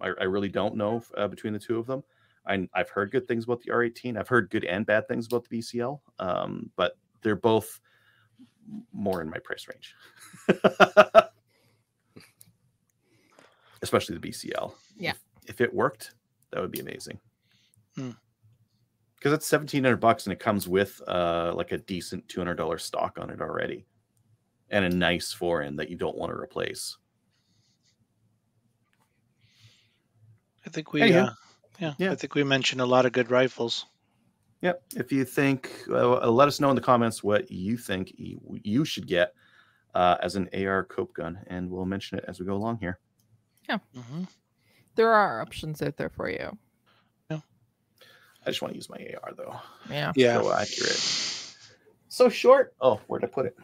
Speaker 3: I really don't know between the two of them. I've heard good things about the R18. I've heard good and bad things about the BCL. But they're both more in my price range. Especially the BCL.
Speaker 2: Yeah.
Speaker 3: If it worked, that would be amazing.
Speaker 1: Hmm.
Speaker 3: Because it's $1,700 and it comes with like a decent $200 stock on it already. And a nice forend that you don't want to replace.
Speaker 1: I think we
Speaker 3: Yeah.
Speaker 1: I think we mentioned a lot of good rifles.
Speaker 3: Yep. If you think, let us know in the comments what you think you should get as an AR cope gun, and we'll mention it as we go along here.
Speaker 2: Yeah. There are options out there for you.
Speaker 1: Yeah.
Speaker 3: I just want to use my AR though.
Speaker 2: Yeah.
Speaker 3: So accurate. So short. Oh, where'd I put it?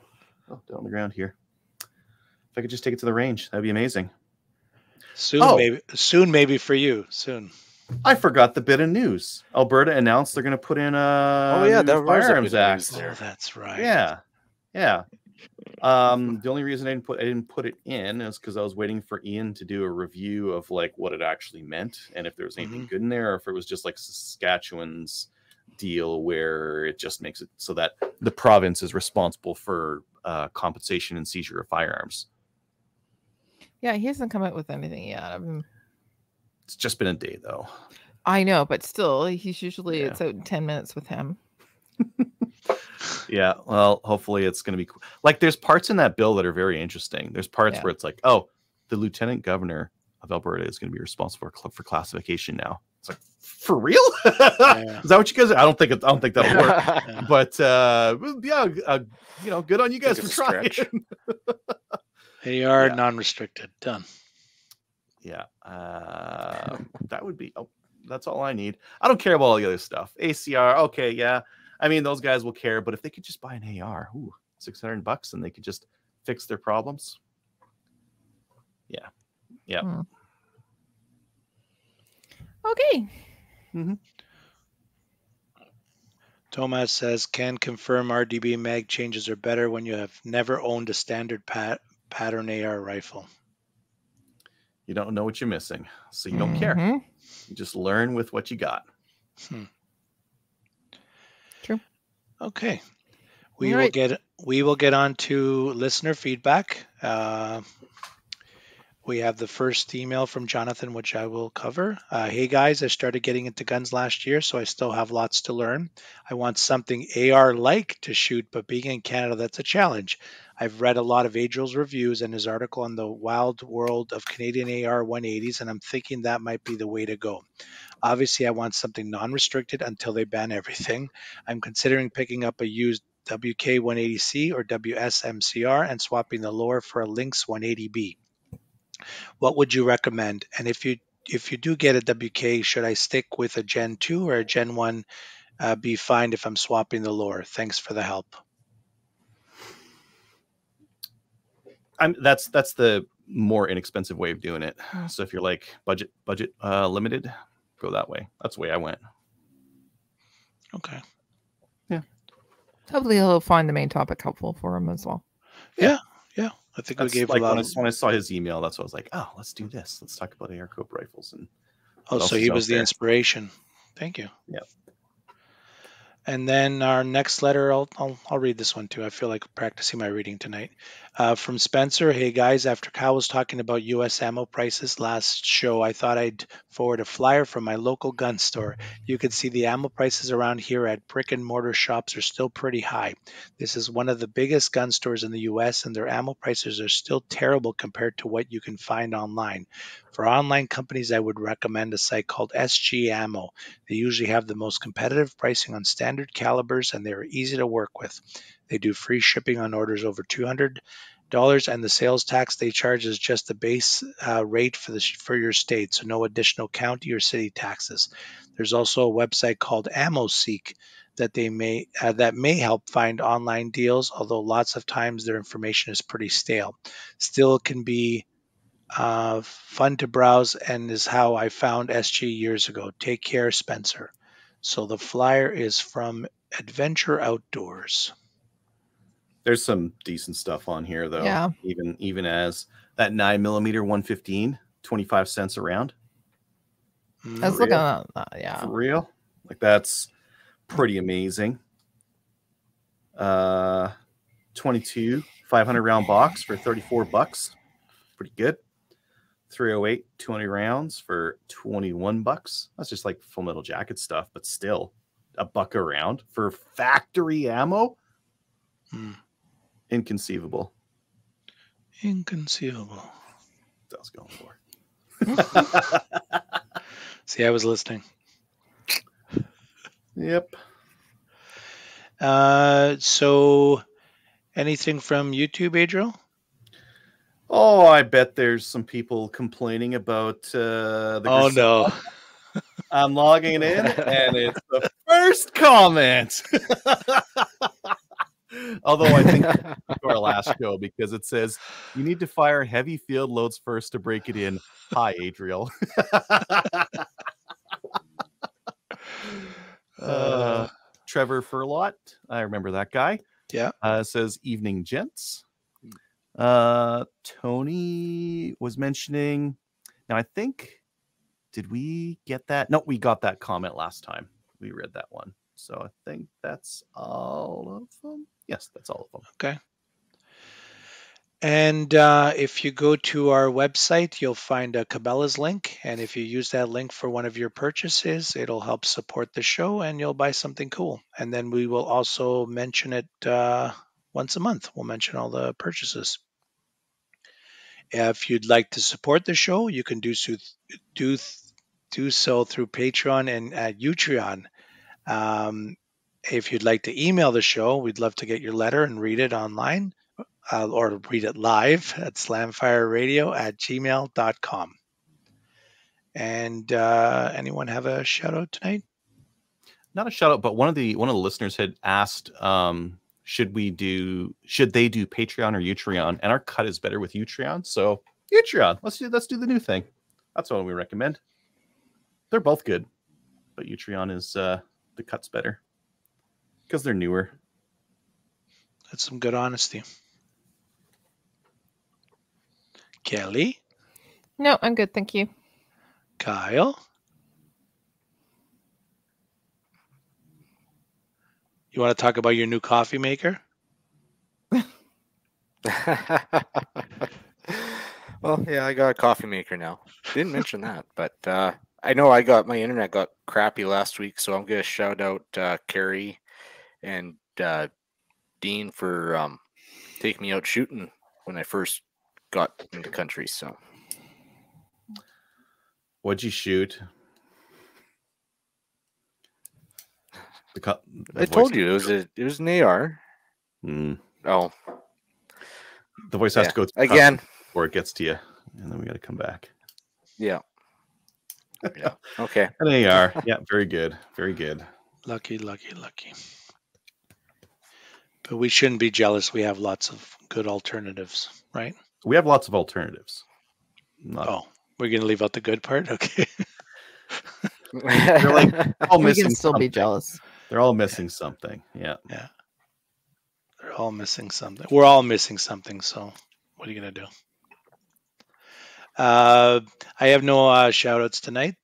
Speaker 3: Oh, down on the ground here. If I could just take it to the range, that'd be amazing.
Speaker 1: Soon, maybe for you. Soon.
Speaker 3: I forgot the bit of news. Alberta announced they're going to put in a new Firearms Act.
Speaker 1: Oh, that's right.
Speaker 3: Yeah. The only reason I didn't put it in is because I was waiting for Ian to do a review of like what it actually meant and if there was anything good in there, or if it was just like Saskatchewan's deal where it just makes it so that the province is responsible for compensation and seizure of firearms.
Speaker 2: Yeah, he hasn't come out with anything yet.
Speaker 3: It's just been a day though.
Speaker 2: I know, but still, he's usually it's out in 10 minutes with him.
Speaker 3: Yeah, well, hopefully it's going to be cool. Like there's parts in that bill that are very interesting. There's parts where it's like, oh, the lieutenant governor of Alberta is going to be responsible for classification now. It's like, for real? Is that what you guys? I don't think that'll work. But good on you guys for trying.
Speaker 1: They are non-restricted. Done.
Speaker 3: Yeah, that would be. Oh, that's all I need. I don't care about all the other stuff. ACR, okay, yeah. I mean, those guys will care, but if they could just buy an AR, $600, and they could just fix their problems. Yeah.
Speaker 2: Okay.
Speaker 1: Tomas says, can confirm RDB mag changes are better when you have never owned a standard pattern AR rifle.
Speaker 3: You don't know what you're missing, so you don't care. You just learn with what you got.
Speaker 2: True.
Speaker 1: Okay. We will get on to listener feedback. We have the first email from Jonathan, which I will cover. Hey guys, I started getting into guns last year, so I still have lots to learn. I want something AR-like to shoot, but being in Canada, that's a challenge. I've read a lot of Adriel's reviews and his article on the wild world of Canadian AR 180s, and I'm thinking that might be the way to go. Obviously, I want something non-restricted until they ban everything. I'm considering picking up a used WK180C or WSMCR and swapping the lower for a Lynx 180B. What would you recommend? And if you do get a WK, should I stick with a Gen 2 or a Gen 1 be fine if I'm swapping the lower? Thanks for the help.
Speaker 3: That's the more inexpensive way of doing it. So if you're like budget limited, go that way. That's the way I went.
Speaker 1: Okay.
Speaker 2: Hopefully he'll find the main topic helpful for him as well.
Speaker 1: Yeah. I think
Speaker 3: That's
Speaker 1: we gave
Speaker 3: like
Speaker 1: a lot.
Speaker 3: when I saw his email. That's what I was like, oh, let's do this. Let's talk about AR Cope rifles and
Speaker 1: Oh,
Speaker 3: what
Speaker 1: so
Speaker 3: else
Speaker 1: he
Speaker 3: is
Speaker 1: was
Speaker 3: out
Speaker 1: the
Speaker 3: there.
Speaker 1: inspiration. Thank you.
Speaker 3: Yeah.
Speaker 1: And then our next letter, I'll read this one too. I feel like practicing my reading tonight. From Spencer. Hey guys, after Kyle was talking about U.S. ammo prices last show, I thought I'd forward a flyer from my local gun store. You can see the ammo prices around here at brick and mortar shops are still pretty high. This is one of the biggest gun stores in the U.S., and their ammo prices are still terrible compared to what you can find online. For online companies, I would recommend a site called SG Ammo. They usually have the most competitive pricing on standard calibers, and they are easy to work with. They do free shipping on orders over $200, and the sales tax they charge is just the base rate for your state, so no additional county or city taxes. There's also a website called AmmoSeek that may help find online deals, although lots of times their information is pretty stale. Still, it can be fun to browse and is how I found SG years ago. Take care, Spencer. So the flyer is from Adventure Outdoors.
Speaker 3: There's some decent stuff on here though.
Speaker 2: Yeah.
Speaker 3: Even as that 9mm 115, 25 cents a round.
Speaker 2: I was looking at that. Yeah.
Speaker 3: For real? Like that's pretty amazing. 22 500 round box for $34. Pretty good. 308 200 rounds for $21. That's just like Full Metal Jacket stuff, but still $1 a round for factory ammo. Inconceivable.
Speaker 1: Inconceivable.
Speaker 3: That's what I was going for.
Speaker 1: See, I was listening.
Speaker 3: Yep.
Speaker 1: So anything from YouTube, Adriel?
Speaker 3: Oh, I bet there's some people complaining about the
Speaker 1: Oh no.
Speaker 3: I'm logging in, and it's the first comment. Although I think it's our last show because it says you need to fire heavy field loads first to break it in. Hi, Adriel. Trevor Furlot, I remember that guy.
Speaker 1: Yeah.
Speaker 3: Says evening, gents. Tony was mentioning. Now I think. Did we get that? No, we got that comment last time. We read that one. So I think that's all of them. Yes, that's all of them.
Speaker 1: Okay. And if you go to our website, you'll find a Cabela's link. And if you use that link for one of your purchases, it'll help support the show and you'll buy something cool. And then we will also mention it once a month. We'll mention all the purchases. If you'd like to support the show, you can do so through Patreon and Utreon. If you'd like to email the show, we'd love to get your letter and read it online or read it live at slamfireradio@gmail.com. And anyone have a shout out tonight?
Speaker 3: Not a shout out, but one of the listeners had asked, should they do Patreon or Utreon? And our cut is better with Utreon. So Utreon, let's do the new thing. That's what we recommend. They're both good, but Utreon is the cut's better because they're newer.
Speaker 1: That's some good honesty. Kelly?
Speaker 2: No, I'm good. Thank you.
Speaker 1: Kyle? You want to talk about your new coffee maker?
Speaker 4: Well, yeah, I got a coffee maker now. Didn't mention that, but I know my internet got crappy last week, so I'm gonna shout out Carrie and Dean for taking me out shooting when I first got in the country. So,
Speaker 3: What'd you shoot?
Speaker 4: I told you it was an AR. Oh,
Speaker 3: the voice has to go
Speaker 4: again
Speaker 3: before it gets to you, and then we got to come back.
Speaker 4: Yeah. Yeah. Okay.
Speaker 3: An AR. Yeah. Very good. Very good.
Speaker 1: Lucky. But we shouldn't be jealous. We have lots of good alternatives, right?
Speaker 3: We have lots of alternatives.
Speaker 1: Oh, we're going to leave out the good part? Okay.
Speaker 3: They're like all
Speaker 2: We
Speaker 3: missing
Speaker 2: can still be
Speaker 3: something.
Speaker 2: jealous.
Speaker 3: They're all missing something. Yeah.
Speaker 1: Yeah. They're all missing something. We're all missing something. So what are you going to do? I have no shout outs tonight.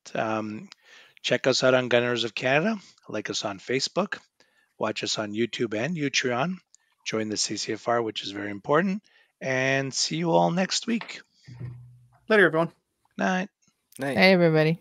Speaker 1: Check us out on Gunners of Canada. Like us on Facebook. Watch us on YouTube and Utreon. Join the CCFR, which is very important. And see you all next week.
Speaker 3: Later, everyone.
Speaker 1: Night.
Speaker 4: Night.
Speaker 2: Hey, everybody.